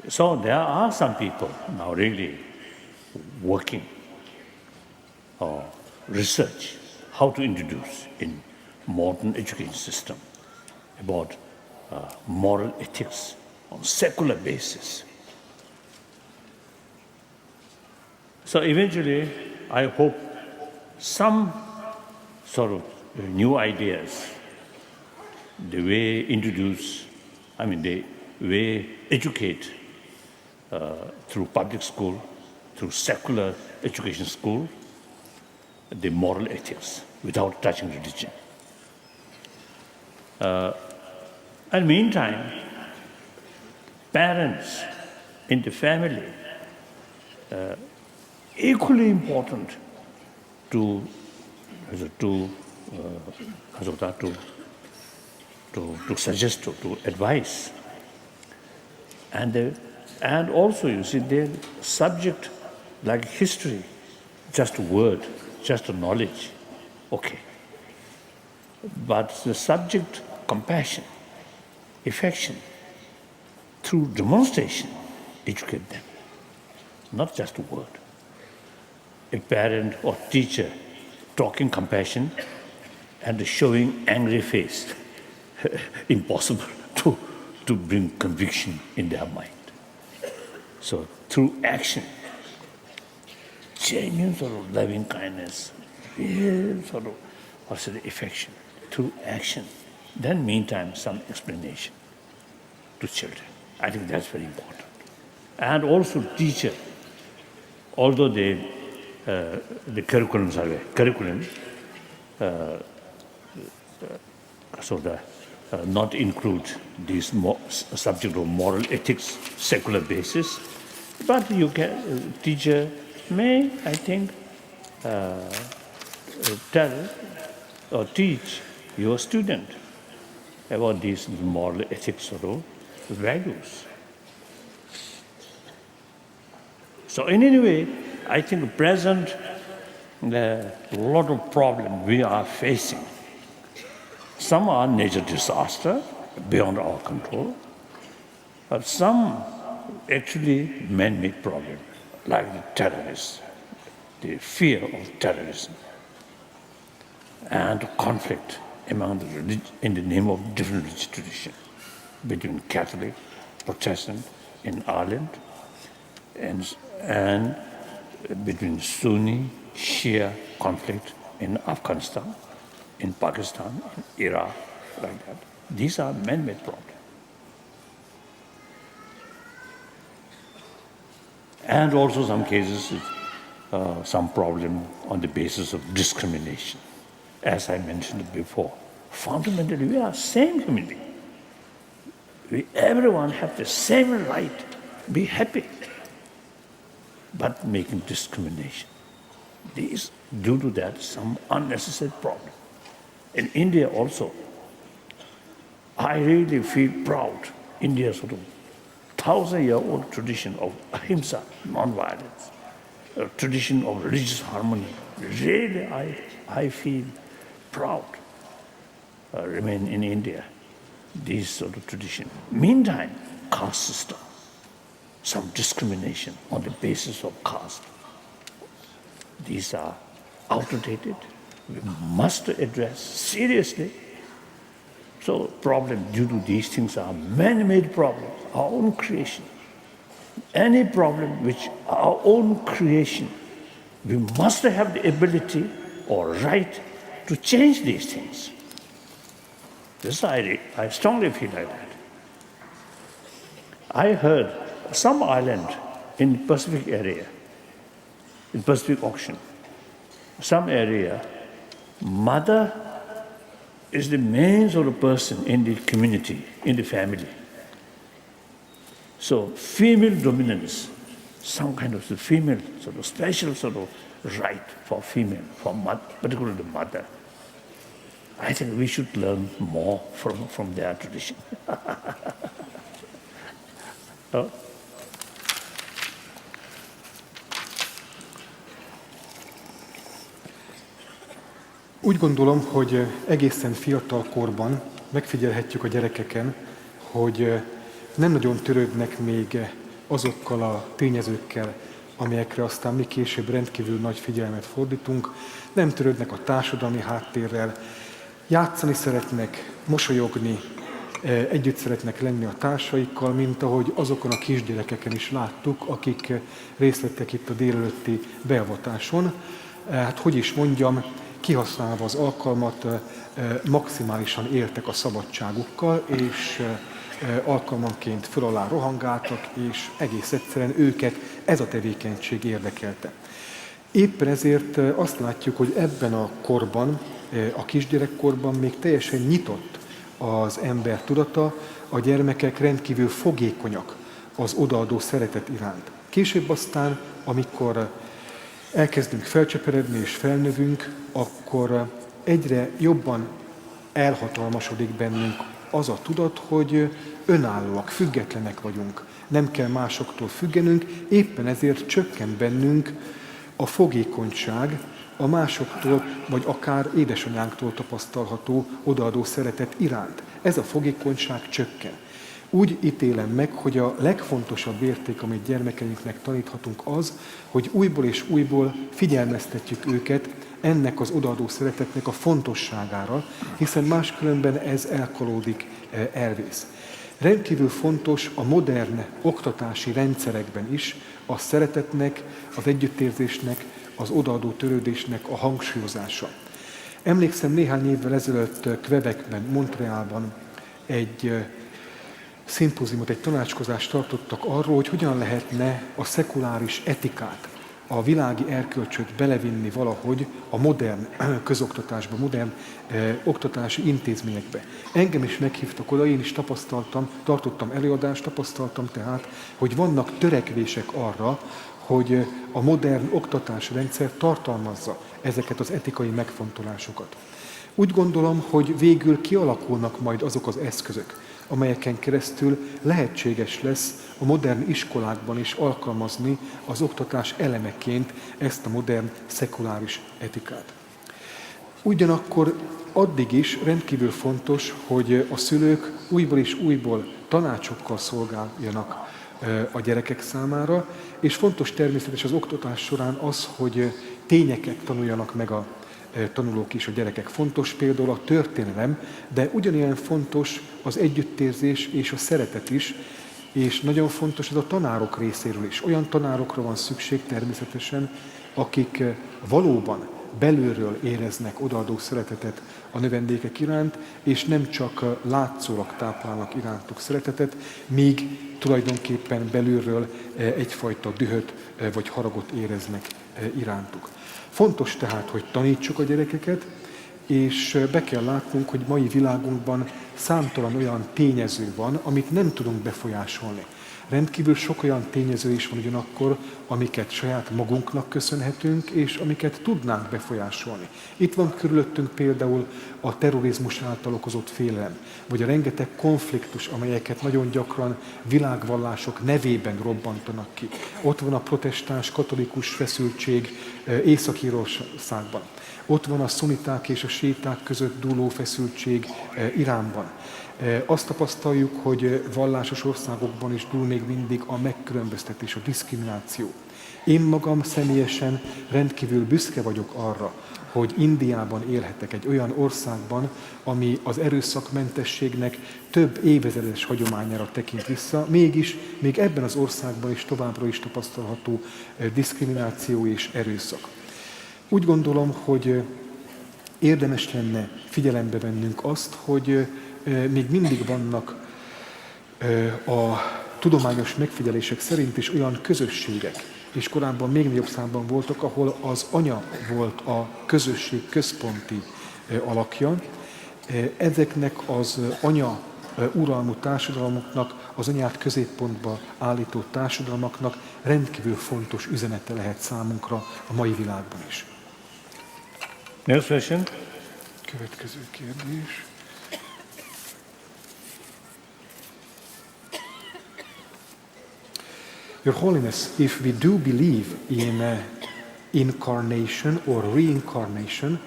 So there are some people now really working or research how to introduce in modern education system about moral ethics on secular basis. So eventually, I hope some sort of new ideas, the way introduce, the way educate through public school, through secular education school, the moral ethics without touching religion. And meantime, parents in the family, equally important to suggest, to advise. And also, you see, the subject like history, just a word, just a knowledge, okay. But the subject, compassion, affection, through demonstration, educate them, not just a word. A parent or teacher talking compassion and showing angry face, impossible to bring conviction in their mind. So through action, genuine sort of loving kindness, real sort of affection, through action, then meantime some explanation to children. I think that's very important. And also teacher, although the curriculum not include this subject of moral ethics, secular basis, but you can, teacher may, I think, tell or teach your student about these moral ethics or values. So in any way, I think present a lot of problems we are facing. Some are nature disaster beyond our control, but some actually man-made problems, like the terrorists, the fear of terrorism, and conflict among in the name of different religious traditions between Catholic, Protestant in Ireland, and between Sunni, Shia conflict in Afghanistan, in Pakistan, in Iraq, like that. These are man-made problems. And also some cases, some problem on the basis of discrimination. As I mentioned before, fundamentally we are same human beings. Everyone have the same right, be happy, but making discrimination. These, due to that, some unnecessary problem. In India also, I really feel proud. India's sort of 1,000-year-old tradition of ahimsa, non-violence, a tradition of religious harmony. Really, I feel proud remain in India, this sort of tradition. Meantime, caste system, some discrimination on the basis of caste. These are outdated. We must address seriously. So problem due to these things are man-made problems, our own creation. any problem which our own creation, we must have the ability or right to change these things. This I strongly feel like that. I heard some island in Pacific area, in Pacific Ocean, some area, mother is the main sort of person in the community, in the family. So female dominance, some kind of female sort of special sort of right for female, for mother, particularly the mother. I think we should learn more from their tradition. Oh. Úgy gondolom, hogy egészen fiatal korban megfigyelhetjük a gyerekeken, hogy nem nagyon törődnek még azokkal a tényezőkkel, amelyekre aztán mi később rendkívül nagy figyelmet fordítunk, nem törődnek a társadalmi háttérrel, játszani szeretnek, mosolyogni, együtt szeretnek lenni a társaikkal, mint ahogy azokon a kisgyerekeken is láttuk, akik részt vettek itt a délelőtti beavatáson. Hát hogy is mondjam, kihasználva az alkalmat, maximálisan éltek a szabadságukkal, és alkalmanként föl alá rohangáltak, és egész egyszerűen őket ez a tevékenység érdekelte. Éppen ezért azt látjuk, hogy ebben a korban, a kisgyerekkorban még teljesen nyitott az ember tudata, a gyermekek rendkívül fogékonyak az odaadó szeretet iránt. Később aztán, amikor elkezdünk felcseperedni és felnövünk, akkor egyre jobban elhatalmasodik bennünk az a tudat, hogy önállóak, függetlenek vagyunk. Nem kell másoktól függenünk, éppen ezért csökken bennünk a fogékonyság, a másoktól, vagy akár édesanyánktól tapasztalható odaadó szeretet iránt. Ez a fogékonyság csökken. Úgy ítélem meg, hogy a legfontosabb érték, amit gyermekeinknek taníthatunk az, hogy újból és újból figyelmeztetjük őket ennek az odaadó szeretetnek a fontosságára, hiszen máskülönben ez elkalódik, elvész. Rendkívül fontos a modern oktatási rendszerekben is a szeretetnek, az együttérzésnek, az odaadó törődésnek a hangsúlyozása. Emlékszem, néhány évvel ezelőtt Quebecben, Montrealban egy szimpóziumot, egy tanácskozást tartottak arról, hogy hogyan lehetne a szekuláris etikát, a világi erkölcsöt belevinni valahogy a modern közoktatásba, modern oktatási intézményekbe. Engem is meghívtak oda, én is tartottam előadást, tapasztaltam tehát, hogy vannak törekvések arra, hogy a modern oktatásrendszer tartalmazza ezeket az etikai megfontolásokat. Úgy gondolom, hogy végül kialakulnak majd azok az eszközök, amelyeken keresztül lehetséges lesz a modern iskolákban is alkalmazni az oktatás elemeként ezt a modern szekuláris etikát. Ugyanakkor addig is rendkívül fontos, hogy a szülők újból és újból tanácsokkal szolgáljanak a gyerekek számára, és fontos természetesen az oktatás során az, hogy tényeket tanuljanak meg a tanulók is, a gyerekek. Fontos például a történelem, de ugyanilyen fontos az együttérzés és a szeretet is, és nagyon fontos ez a tanárok részéről is. Olyan tanárokra van szükség természetesen, akik valóban belülről éreznek odaadó szeretetet a növendékek iránt, és nem csak látszólag táplálnak irántuk szeretetet, míg tulajdonképpen belülről egyfajta dühöt vagy haragot éreznek irántuk. Fontos tehát, hogy tanítsuk a gyerekeket, és be kell látnunk, hogy mai világunkban számtalan olyan tényező van, amit nem tudunk befolyásolni. Rendkívül sok olyan tényező is van ugyanakkor, amiket saját magunknak köszönhetünk, és amiket tudnánk befolyásolni. Itt van körülöttünk például a terrorizmus által okozott félelem, vagy a rengeteg konfliktus, amelyeket nagyon gyakran világvallások nevében robbantanak ki. Ott van a protestáns, katolikus feszültség Észak-Írországban. Ott van a szuniták és a síták között dúló feszültség Iránban. Azt tapasztaljuk, hogy vallásos országokban is dúl még mindig a megkülönböztetés, a diszkrimináció. Én magam személyesen rendkívül büszke vagyok arra, hogy Indiában élhetek, egy olyan országban, ami az erőszakmentességnek több évezredes hagyományára tekint vissza, mégis még ebben az országban is továbbra is tapasztalható diszkrimináció és erőszak. Úgy gondolom, hogy érdemes lenne figyelembe vennünk azt, hogy még mindig vannak a tudományos megfigyelések szerint is olyan közösségek, és korábban még nagyobb számban voltak, ahol az anya volt a közösség központi alakja. Ezeknek az anya uralmú társadalmaknak, az anyát középpontba állító társadalmaknak rendkívül fontos üzenete lehet számunkra a mai világban is. Next question. Következő kérdés. Your Holiness, if we do believe in incarnation or reincarnation,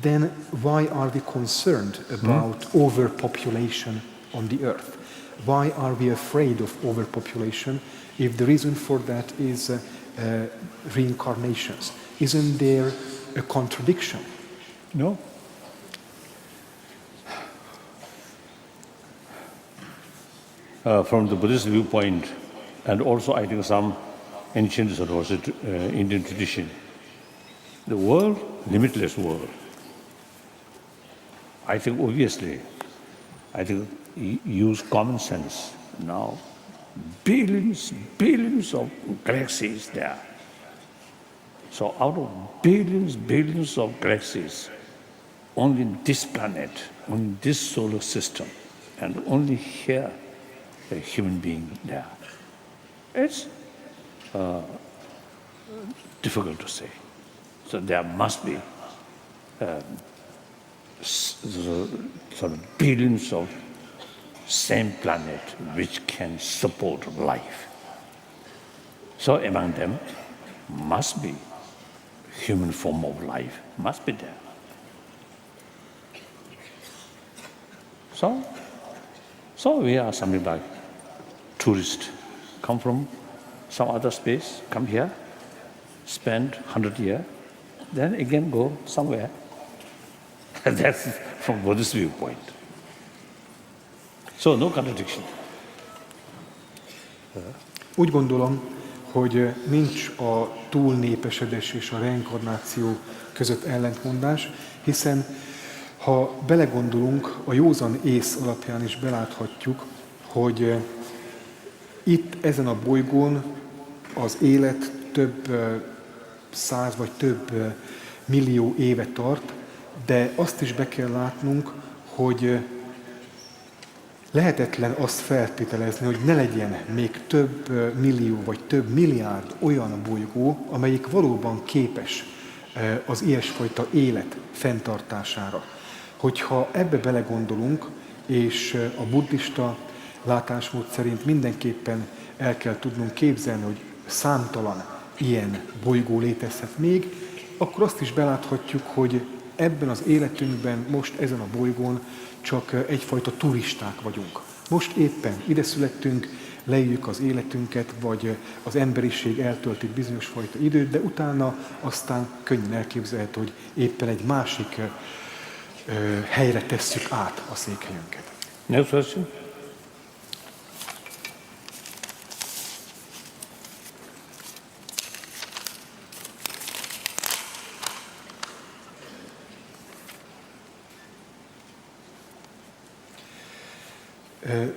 then why are we concerned about overpopulation on the earth? Why are we afraid of overpopulation if the reason for that is reincarnations? Isn't there a contradiction? No. From the Buddhist viewpoint, and also I think some ancient Indian tradition, the world, limitless world. I think obviously, use common sense now. Billions of galaxies there. So out of billions of galaxies, only this planet, only this solar system, and only here, a human being there. It's difficult to say. So there must be sort of billions of same planet which can support life. So among them must be human form of life, must be there. So we are something like tourists, come from some other space, come here, spend 100 years, then again go somewhere. That's from Buddhist viewpoint. So no contradiction. Úgy gondolom, hogy nincs a túlnépesedés és a reinkarnáció között ellentmondás, hiszen ha belegondolunk, a józan ész alapján is beláthatjuk, hogy itt ezen a bolygón az élet több száz vagy több millió éve tart, de azt is be kell látnunk, hogy lehetetlen azt feltételezni, hogy ne legyen még több millió vagy több milliárd olyan bolygó, amelyik valóban képes az ilyesfajta élet fenntartására. Hogyha ebbe belegondolunk, és a buddhista látásmód szerint mindenképpen el kell tudnunk képzelni, hogy számtalan ilyen bolygó létezhet még, akkor azt is beláthatjuk, hogy ebben az életünkben, most ezen a bolygón csak egyfajta turisták vagyunk. Most éppen ide születtünk, leéljük az életünket, vagy az emberiség eltölt itt bizonyos fajta időt, de utána aztán könnyen elképzelhető, hogy éppen egy másik helyre tesszük át a székhelyünket. Next question.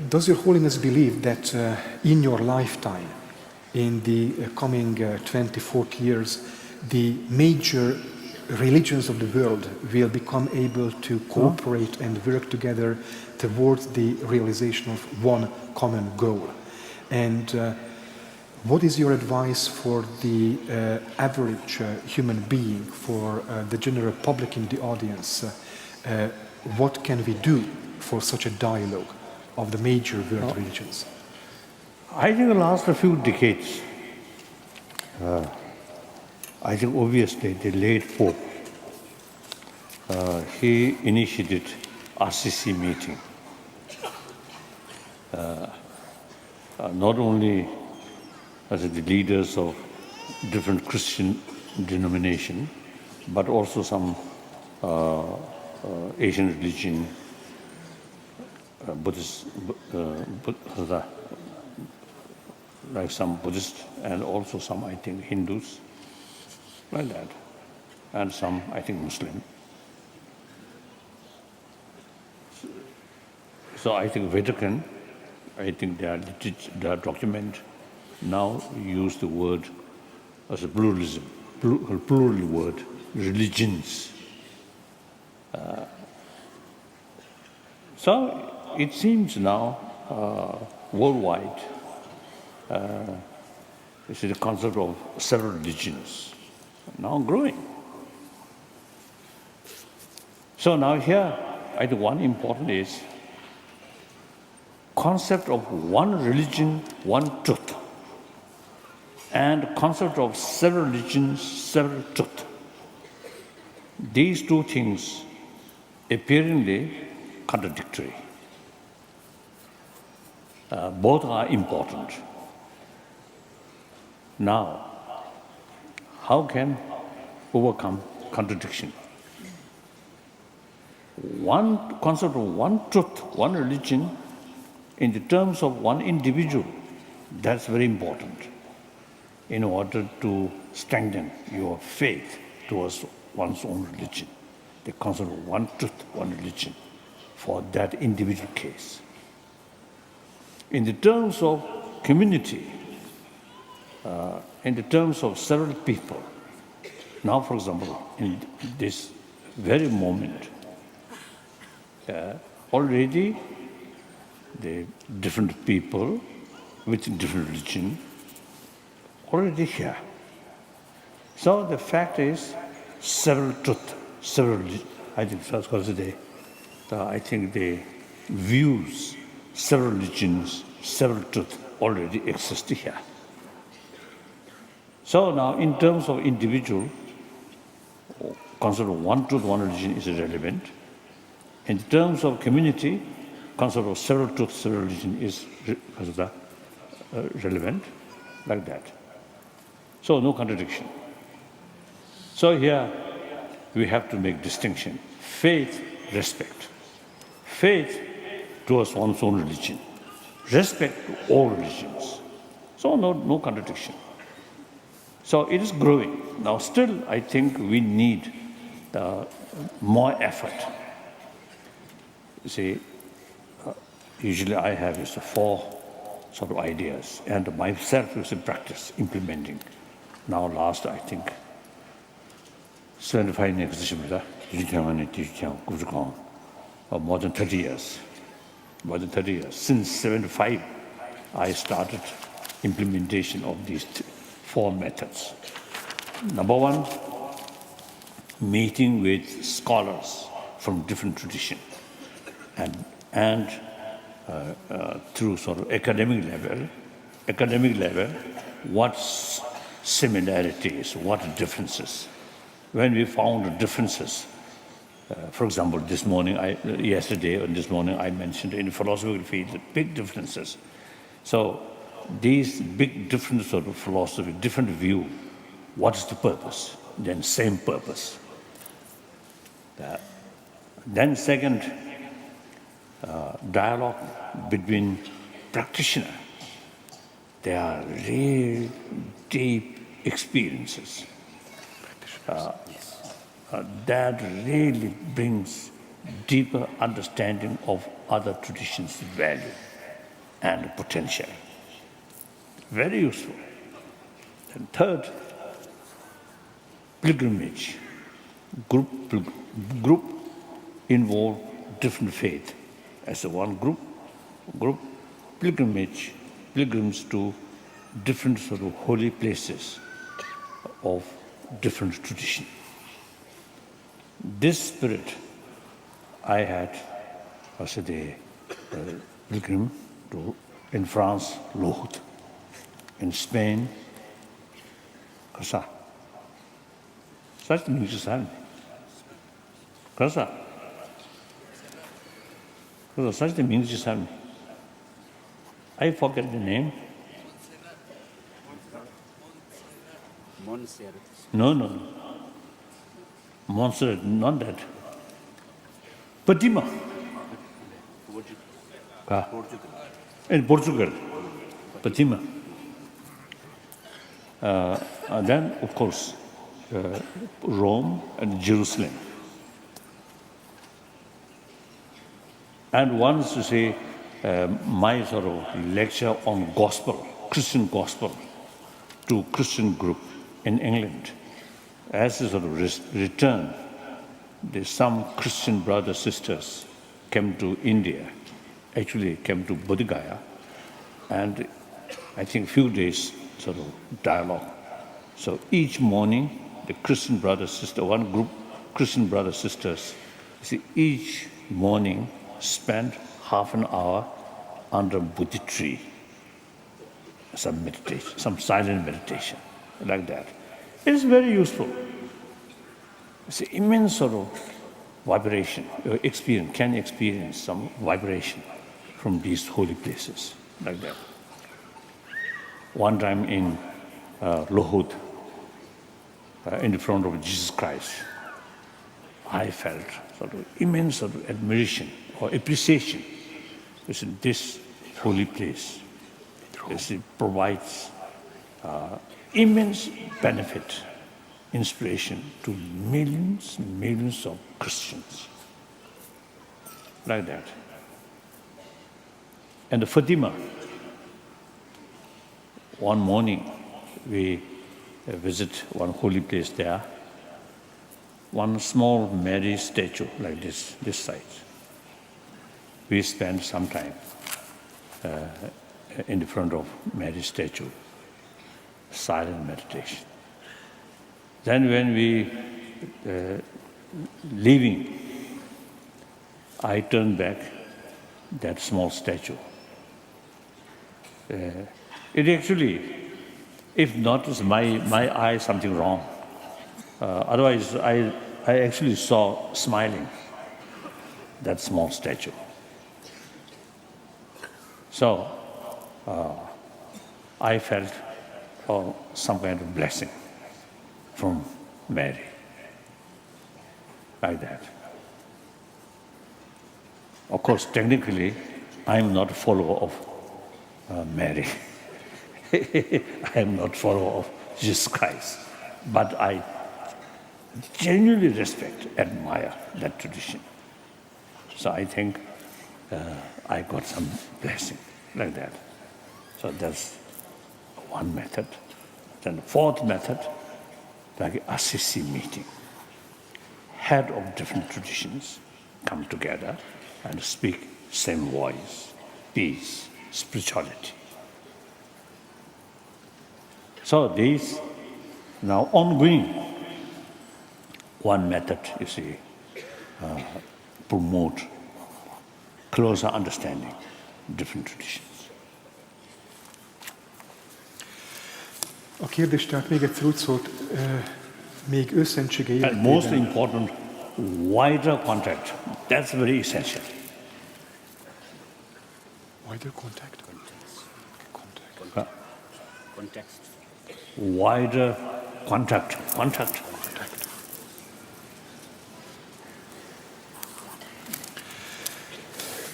Does Your Holiness believe that in your lifetime, in the coming 20-40 years, the major religions of the world will become able to cooperate and work together towards the realization of one common goal? And what is your advice for the average human being, for the general public in the audience? What can we do for such a dialogue of the major world religions? I think the last few decades, I think obviously the late Pope, he initiated RCC meeting. not only as the leaders of different Christian denomination, but also some Asian religion, Buddhist, like some Buddhist, and also some, I think, Hindus, like that, and some, I think, Muslim. So I think Vatican, I think their document now use the word as a pluralism, plural word, religions. So it seems now worldwide, this is the concept of several religions, now growing. So now here, I think one important is concept of one religion, one truth, and concept of several religions, several truth. These two things apparently contradictory. Both are important. Now, how can overcome contradiction? One concept of one truth, one religion, in the terms of one individual, that's very important in order to strengthen your faith towards one's own religion. The concept of one truth, one religion for that individual case. In the terms of community, in the terms of several people, now for example, in this very moment, already the different people with different religion already here. So the fact is, several truth, several religion. I think because I think the views, several religions, several truth already exist here. So now, in terms of individual, concept of one truth, one religion is irrelevant. In terms of community, concept of several truths, several religion is relevant, like that. So no contradiction. So here we have to make distinction. Faith, respect. Faith towards one's own religion. Respect to all religions. So no contradiction. So it is growing. Now still, I think we need more effort. You see, usually I have is 4 sort of ideas, and myself is in practice, implementing. Now last, I think, 75 years, or more than 30 years. More than 30 years. Since 75, I started implementation of these 4 methods. Number 1, meeting with scholars from different traditions, and through sort of academic level, what similarities, what differences. When we found differences, for example, yesterday or this morning, I mentioned in the philosophical field, big differences. So these big differences of philosophy, different view, what is the purpose? Then same purpose. Then second, dialogue between practitioners. They are real deep experiences. That really brings deeper understanding of other traditions' value and potential. Very useful. And third, pilgrimage. Group involve different faith. As a one group pilgrims to different sort of holy places of different tradition. This spirit I had as a pilgrim in France, Lourdes, in Spain, Casa. Such things happen. Casa. Such the means just happen. I forget the name. No. Montserrat, not that. Fatima. In Portugal. Fatima. Then, of course, Rome and Jerusalem. And once you say, my sort of lecture on gospel, Christian gospel, to Christian group in England. As a sort of return, some Christian brothers, sisters came to India, actually came to Bodh Gaya, and I think few days sort of dialogue. So each morning, the Christian brothers, sisters, one group, Christian brothers, sisters, each morning spend half an hour under Bodhi tree, some meditation, some silent meditation, like that. It is very useful. It's an immense sort of vibration. Your experience can experience some vibration from these holy places, like that. One time in Lohud, in front of Jesus Christ, I felt sort of immense sort of admiration or appreciation. This holy place it provides immense benefit, inspiration to millions of Christians. Like that. And the Fatima, one morning we visit one holy place there, one small Mary statue like this size. We spend some time in the front of Mary statue, silent meditation. Then when we leaving, I turn back that small statue. It actually, if not, is my eye something wrong. Otherwise, I actually saw smiling that small statue. So I felt some kind of blessing from Mary, like that. Of course, technically, I am not a follower of Mary. I am not a follower of Jesus Christ. But I genuinely respect, admire that tradition. So I think I got some blessing like that. So that's one method. Then the fourth method, like Assisi meeting. Head of different traditions come together and speak same voice, peace, spirituality. So these now ongoing. One method, you see, promote closer understanding different traditions. A kérdés tehát még egyszer úgy szólt, még őszentsége And életében. most important, wider contact. That's very essential. Wider contact? Context. Wider contact.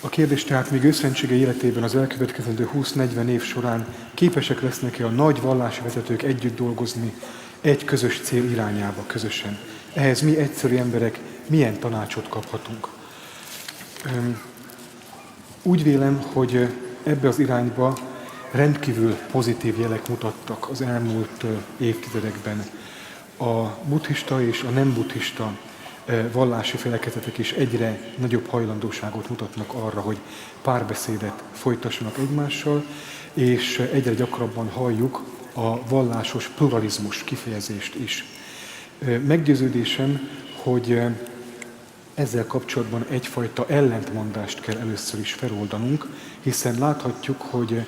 A kérdés tehát még őszentsége életében az elkövetkezendő 20-40 év során képesek lesznek-e a nagy vallási vezetők együtt dolgozni egy közös cél irányába közösen. Ehhez mi egyszerű emberek milyen tanácsot kaphatunk? Úgy vélem, hogy ebbe az irányba rendkívül pozitív jelek mutattak az elmúlt évtizedekben. A buddhista és a nem buddhista vallási felekezetek is egyre nagyobb hajlandóságot mutatnak arra, hogy párbeszédet folytassanak egymással, és egyre gyakrabban halljuk a vallásos pluralizmus kifejezést is. Meggyőződésem, hogy ezzel kapcsolatban egyfajta ellentmondást kell először is feloldanunk, hiszen láthatjuk, hogy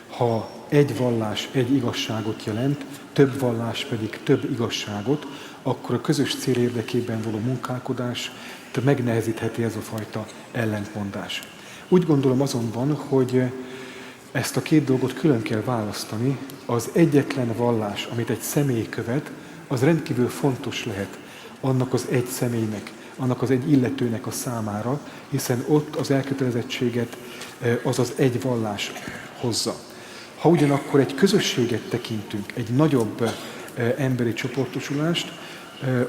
ha egy vallás egy igazságot jelent, több vallás pedig több igazságot, akkor a közös cél érdekében való munkálkodás megnehezítheti ez a fajta ellentmondás. Úgy gondolom azonban, hogy ezt a két dolgot külön kell választani. Az egyetlen vallás, amit egy személy követ, az rendkívül fontos lehet annak az egy személynek, annak az egy illetőnek a számára, hiszen ott az elkötelezettséget az az egy vallás hozza. Ha ugyanakkor egy közösséget tekintünk, egy nagyobb emberi csoportosulást,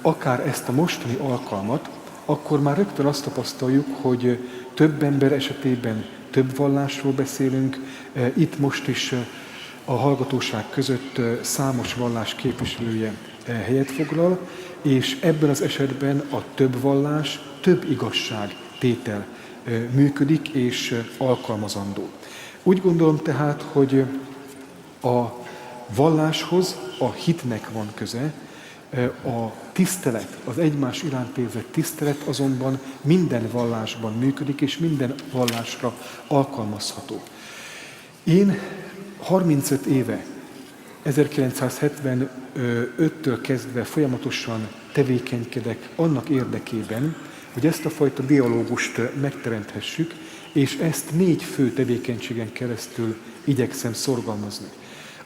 akár ezt a mostani alkalmat, akkor már rögtön azt tapasztaljuk, hogy több ember esetében több vallásról beszélünk. Itt most is a hallgatóság között számos vallás képviselője helyet foglal, és ebben az esetben a több vallás, több igazság tétel működik és alkalmazandó. Úgy gondolom tehát, hogy a valláshoz a hitnek van köze, a tisztelet, az egymás iránt érzett tisztelet azonban minden vallásban működik, és minden vallásra alkalmazható. Én 35 éve, 1975-től kezdve folyamatosan tevékenykedek annak érdekében, hogy ezt a fajta dialógust megteremthessük, és ezt 4 fő tevékenységen keresztül igyekszem szorgalmazni.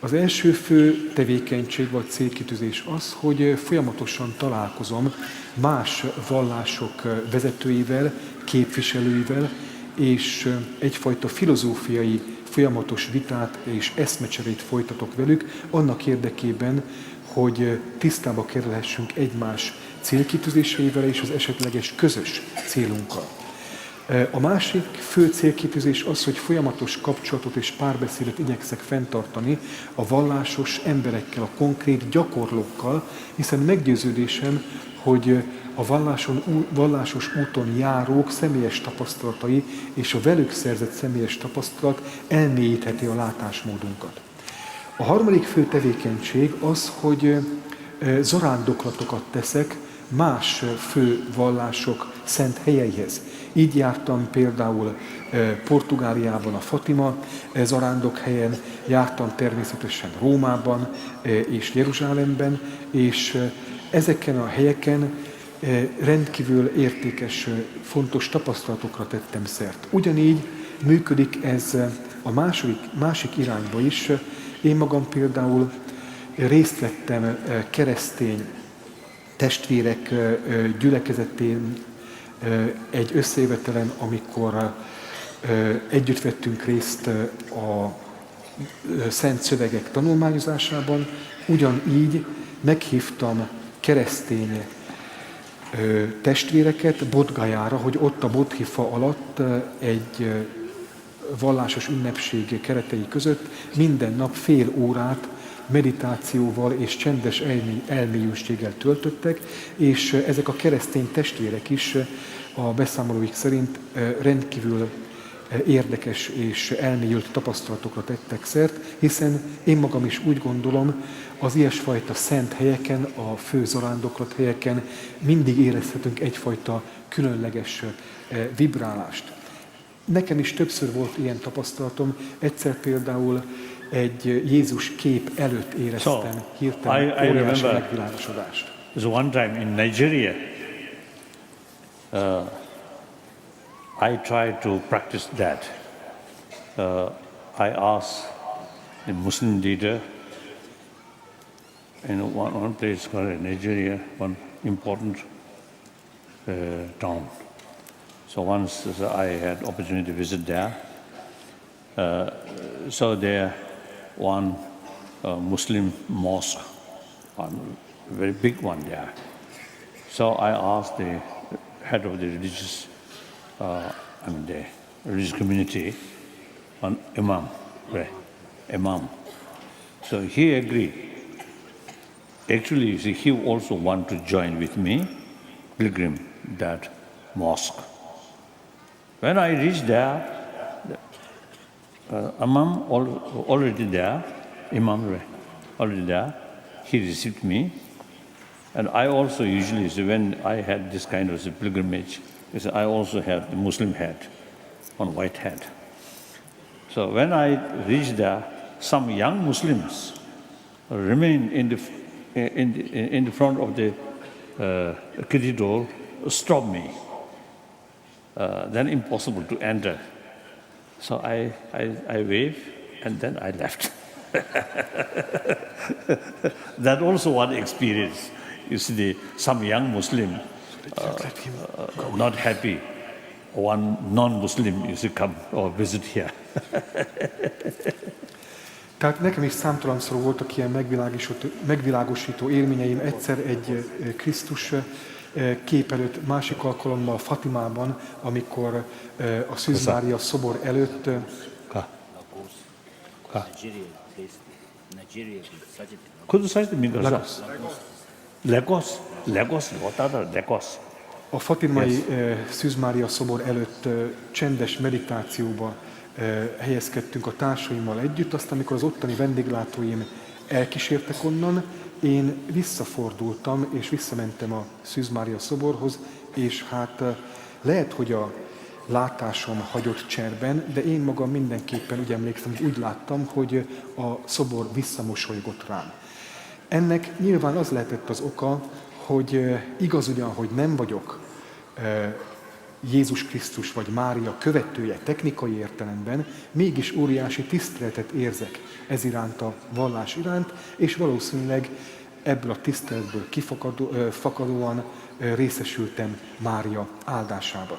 Az első fő tevékenység vagy célkitűzés az, hogy folyamatosan találkozom más vallások vezetőivel, képviselőivel, és egyfajta filozófiai folyamatos vitát és eszmecserét folytatok velük, annak érdekében, hogy tisztába kerülhessünk egymás célkitűzéseivel és az esetleges közös célunkkal. A másik fő célkitűzés az, hogy folyamatos kapcsolatot és párbeszédet igyekszek fenntartani a vallásos emberekkel, a konkrét gyakorlókkal, hiszen meggyőződésem, hogy a vallásos úton járók személyes tapasztalatai és a velük szerzett személyes tapasztalat elmélyítheti a látásmódunkat. A harmadik fő tevékenység az, hogy zarándoklatokat teszek más fő vallások szent helyeihez. Így jártam például Portugáliában a Fatima zarándokhelyen, jártam természetesen Rómában és Jeruzsálemben, és ezeken a helyeken rendkívül értékes, fontos tapasztalatokra tettem szert. Ugyanígy működik ez a másik irányba is. Én magam például részt vettem keresztény testvérek gyülekezetén egy összejövetelen, amikor együtt vettünk részt a szent szövegek tanulmányozásában, ugyanígy meghívtam keresztény testvéreket Bodgajára, hogy ott a Bodhifa alatt egy vallásos ünnepség keretei között minden nap fél órát meditációval és csendes elmélyültséggel töltöttek, és ezek a keresztény testvérek is a beszámolóik szerint rendkívül érdekes és elmélyült tapasztalatokra tettek szert, hiszen én magam is úgy gondolom, az ilyesfajta szent helyeken, a fő zarándoklat helyeken mindig érezhetünk egyfajta különleges vibrálást. Nekem is többször volt ilyen tapasztalatom, egyszer például egy Jézus kép előtt éreztem hirtelen óriási megvilágosodást. So one time in Nigeria, I tried to practice that. I asked the Muslim leader in one place called Nigeria, one important town. So once I had opportunity to visit there. So there one Muslim mosque, one very big one there. So I asked the head of the religious, the religious community, an imam, right? Imam. So he agreed. Actually, you see, he also want to join with me, pilgrim, that mosque. When I reached there, Imam already there, Imam already there, he received me. And I also usually, so when I had this kind of pilgrimage, I also had the Muslim hat, on white hat. So when I reached there, some young Muslims remained in the front of the cathedral, stopped me. Then impossible to enter. So I waved, and then I left. That also one experience. You see, some young Muslim not happy. One non-Muslim used to come or visit here. Tehát nekem is számtalanszor voltak ilyen megvilágosító élményeim. Egyszer egy Krisztus kép előtt, másik alkalommal Fatimában, amikor a Szűz Mária szobor előtt Lagos. a fatimai Szűz Mária szobor előtt csendes meditációba helyezkedtünk a társaimmal együtt, aztán amikor az ottani vendéglátóim elkísértek onnan, én visszafordultam és visszamentem a Szűz Mária szoborhoz, és hát lehet, hogy a látásom hagyott cserben, de én magam mindenképpen úgy emlékszem, hogy úgy láttam, hogy a szobor visszamosolygott rám. Ennek nyilván az lehetett az oka, hogy igaz ugyan, hogy nem vagyok Jézus Krisztus vagy Mária követője technikai értelemben, mégis óriási tiszteletet érzek ez iránt a vallás iránt, és valószínűleg ebből a tiszteletből fakadóan részesültem Mária áldásába.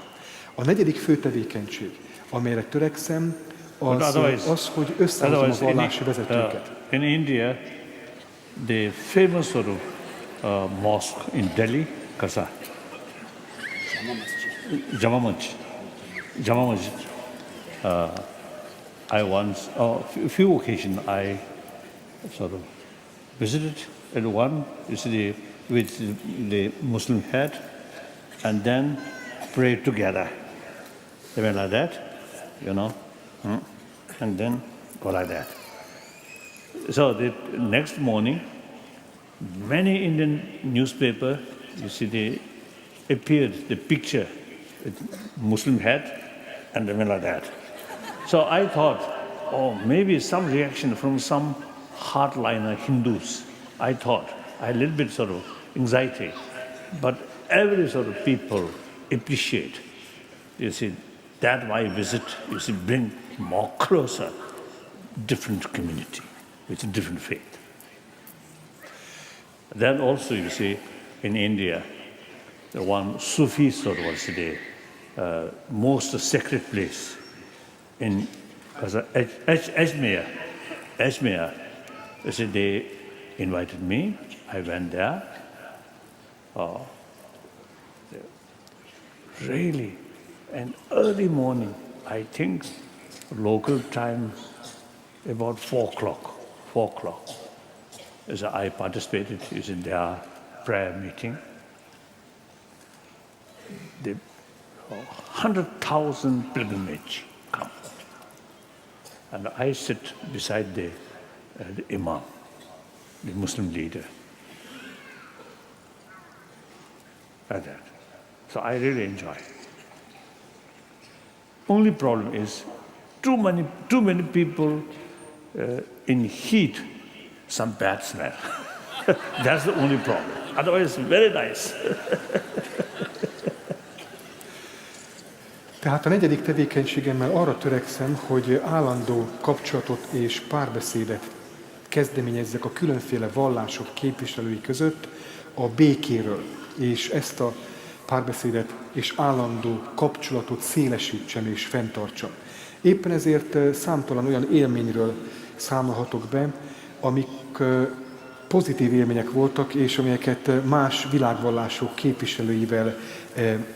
A negyedik fő tevékenység, amelyre törekszem, az, hogy összehozom a vallási vezetőket. In India, the famous sort of mosque in Delhi, Kasa, Jama Masjid. I once, a few occasions, I sort of visited at one, you see, with the Muslim head, and then prayed together. They went like that, you know, and then go like that. So the next morning, many Indian newspaper, you see, they appeared the picture with Muslim head, and they went like that. So I thought, oh, maybe some reaction from some hardliner Hindus. I thought, I had a little bit sort of anxiety, but every sort of people appreciate. You see, that my visit, you see, bring more closer different community with a different faith. Then also, you see, in India, the one Sufi sort of was the most sacred place in Ajmer. You see, they invited me. I went there. Really, and early morning, I think local time about 4 o'clock. 4 o'clock. So I participated in their prayer meeting. The 100,000 pilgrimage come, and I sit beside the Imam, the Muslim leader, like that. So I really enjoy. Only problem is too many people in heat, some bad smell. That's the only problem. Otherwise, very nice. Tehát a negyedik tevékenységemmel arra törekszem, hogy állandó kapcsolatot és párbeszédet kezdeményezzek a különféle vallások képviselői között a békéről, és ezt a párbeszédet és állandó kapcsolatot szélesítsem és fenntartsam. Éppen ezért számtalan olyan élményről számolhatok be, amik pozitív élmények voltak, és amelyeket más világvallások képviselőivel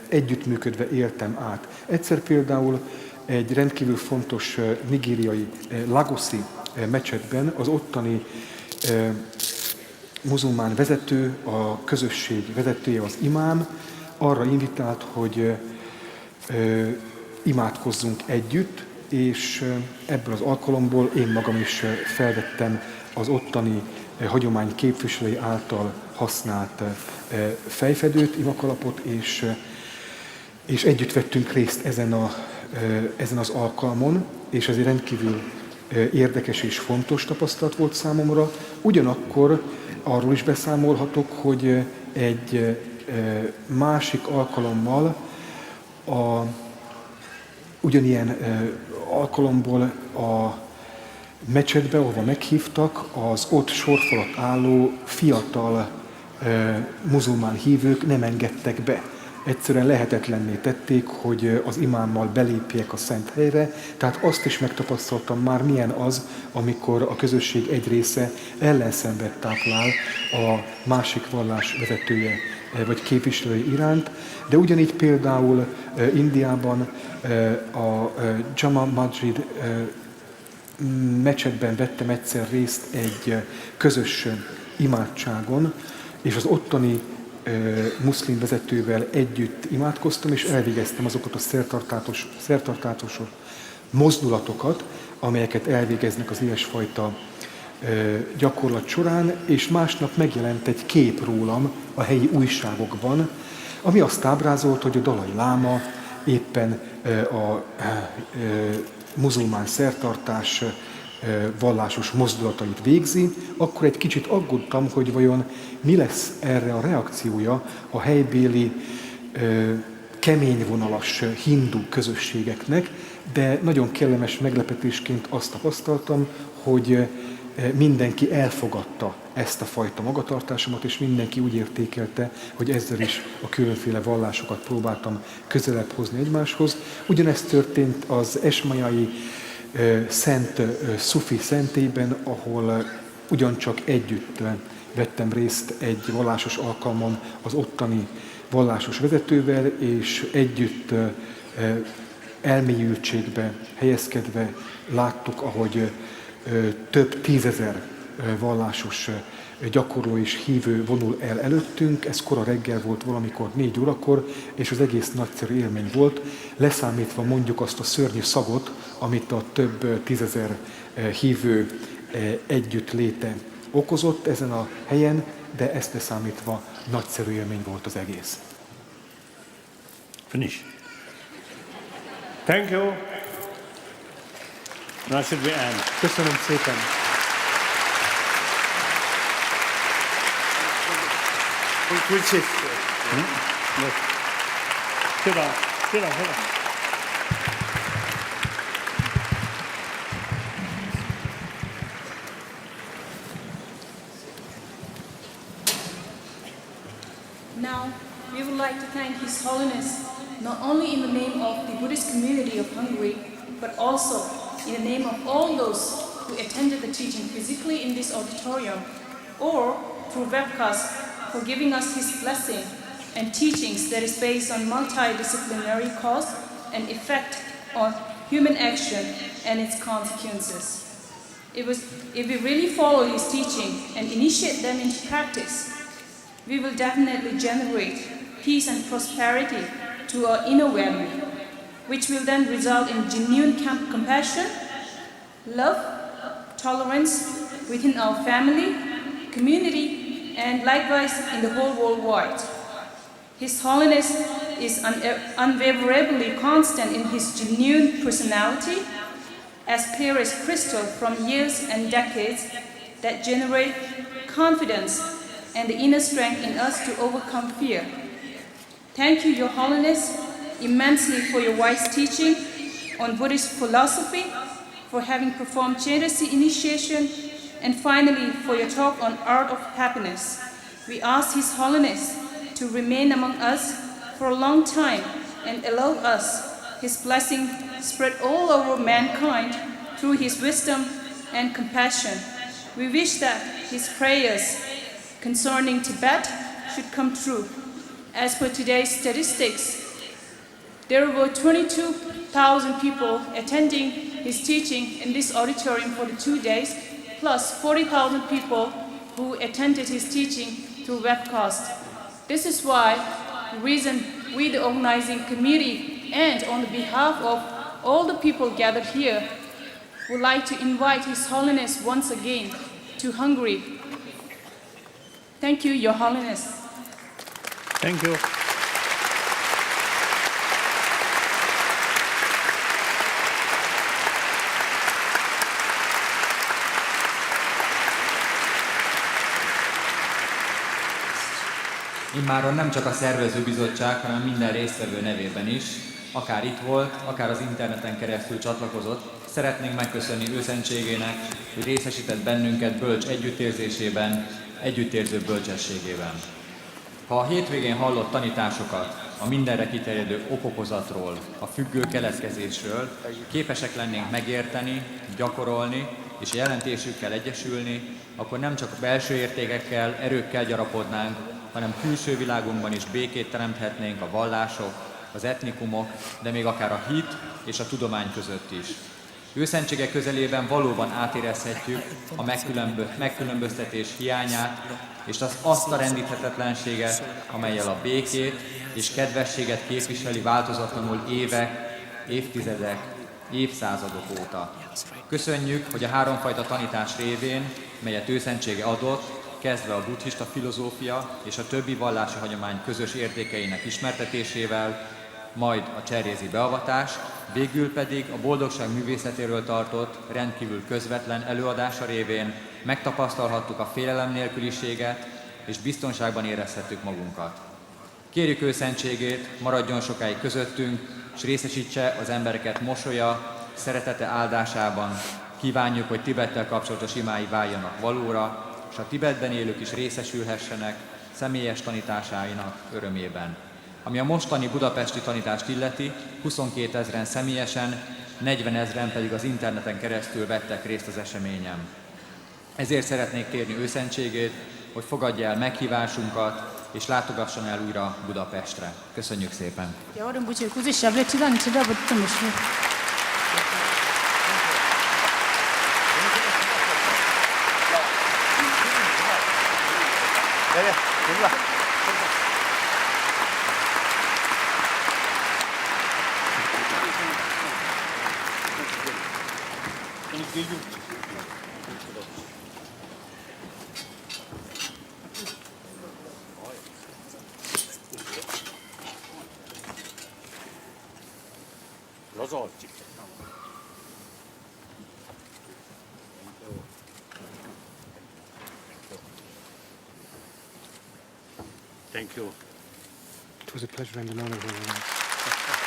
együttműködve éltem át. Egyszer például egy rendkívül fontos nigériai Lagoszi mecsetben az ottani muzulmán vezető, a közösség vezetője, az imám arra invitált, hogy imádkozzunk együtt, és ebből az alkalomból én magam is felvettem az ottani hagyomány képviselői által használt fejfedőt, imakalapot, és együtt vettünk részt ezen az alkalmon, és ez egy rendkívül érdekes és fontos tapasztalat volt számomra. Ugyanakkor arról is beszámolhatok, hogy egy másik alkalommal, ugyanilyen alkalomból mecsetbe, ahova meghívtak, az ott sorfalat álló fiatal muzulmán hívők nem engedtek be. Egyszerűen lehetetlenné tették, hogy az imámmal belépjek a szent helyre, tehát azt is megtapasztaltam már, milyen az, amikor a közösség egy része ellenszenvet táplál a másik vallás vezetője vagy képviselői iránt, de ugyanígy például Indiában a Jama Masjid mecsetben vettem egyszer részt egy közös imádságon, és az ottani muszlim vezetővel együtt imádkoztam, és elvégeztem azokat a szertartásos mozdulatokat, amelyeket elvégeznek az ilyesfajta gyakorlat során, és másnap megjelent egy kép rólam a helyi újságokban, ami azt ábrázolt, hogy a Dalai Láma éppen a muzulmán szertartás vallásos mozdulatait végzi, akkor egy kicsit aggódtam, hogy vajon mi lesz erre a reakciója a helybéli keményvonalas hindu közösségeknek, de nagyon kellemes meglepetésként azt tapasztaltam, hogy mindenki elfogadta ezt a fajta magatartásomat, és mindenki úgy értékelte, hogy ezzel is a különféle vallásokat próbáltam közelebb hozni egymáshoz. Ugyanezt történt az esmajai szent szufi szentélyben, ahol ugyancsak együtt vettem részt egy vallásos alkalmon az ottani vallásos vezetővel, és együtt elmélyültségbe helyezkedve láttuk, ahogy több tízezer vallásos gyakorló és hívő vonul el előttünk. Ez kora reggel volt, valamikor 4 órakor, és az egész nagyszerű élmény volt, leszámítva mondjuk azt a szörnyű szagot, amit a több tízezer hívő együtt léte okozott ezen a helyen, de ezt leszámítva nagyszerű élmény volt az egész. Finish. Thank you. Now should we end? Köszönöm szépen! Which is? Yes. Sit down. Sit down. Sit down. Now, we would like to thank His Holiness not only in the name of the Buddhist community of Hungary, but also in the name of all those who attended the teaching physically in this auditorium or through webcast, for giving us His blessing and teachings that is based on multidisciplinary cause and effect on human action and its consequences. If we really follow His teaching and initiate them into practice, we will definitely generate peace and prosperity to our inner family, which will then result in genuine compassion, love, tolerance within our family, community, and likewise in the whole worldwide. His Holiness is unwaverably constant in his genuine personality, as clear as crystal from years and decades that generate confidence and the inner strength in us to overcome fear. Thank you, Your Holiness, immensely for your wise teaching on Buddhist philosophy, for having performed Chenrezig initiation, and finally for your talk on art of happiness. We ask His Holiness to remain among us for a long time and allow us His blessing spread all over mankind through His wisdom and compassion. We wish that His prayers concerning Tibet should come true. As per today's statistics, there were 22,000 people attending his teaching in this auditorium for the 2 days, plus 40,000 people who attended his teaching through webcast. This is why the reason we, the organizing committee, and on the behalf of all the people gathered here, would like to invite His Holiness once again to Hungary. Thank you, Your Holiness. Thank you. Immáron nem csak a szervezőbizottság, hanem minden résztvevő nevében is, akár itt volt, akár az interneten keresztül csatlakozott, szeretnénk megköszönni őszentségének, hogy részesített bennünket bölcs együttérzésében, együttérző bölcsességében. Ha a hétvégén hallott tanításokat a mindenre kiterjedő okokozatról, a függő keletkezésről képesek lennénk megérteni, gyakorolni és jelentésükkel egyesülni, akkor nem csak belső értékekkel, erőkkel gyarapodnánk, hanem külső világunkban is békét teremthetnénk a vallások, az etnikumok, de még akár a hit és a tudomány között is. Őszentsége közelében valóban átérezhetjük a megkülönböztetés hiányát, és azt a rendíthetetlenséget, amellyel a békét és kedvességet képviseli változatlanul évek, évtizedek, évszázadok óta. Köszönjük, hogy a háromfajta tanítás révén, melyet őszentsége adott, kezdve a buddhista filozófia és a többi vallási hagyomány közös értékeinek ismertetésével, majd a cserjézi beavatás, végül pedig a boldogság művészetéről tartott rendkívül közvetlen előadása révén megtapasztalhattuk a félelem nélküliséget, és biztonságban érezhettük magunkat. Kérjük őszentségét, maradjon sokáig közöttünk, és részesítse az embereket mosolya, szeretete áldásában. Kívánjuk, hogy Tibettel kapcsolatos imái váljanak valóra, és a Tibetben élők is részesülhessenek személyes tanításáinak örömében. Ami a mostani budapesti tanítást illeti, 22 000 személyesen, 40 000 pedig az interneten keresztül vettek részt az eseményen. Ezért szeretnék kérni őszentségét, hogy fogadja el meghívásunkat, és látogasson el újra Budapestre. Köszönjük szépen! 有人不去，估计小不了知道你知道不这么说。Thank you. It was a pleasure and an honor.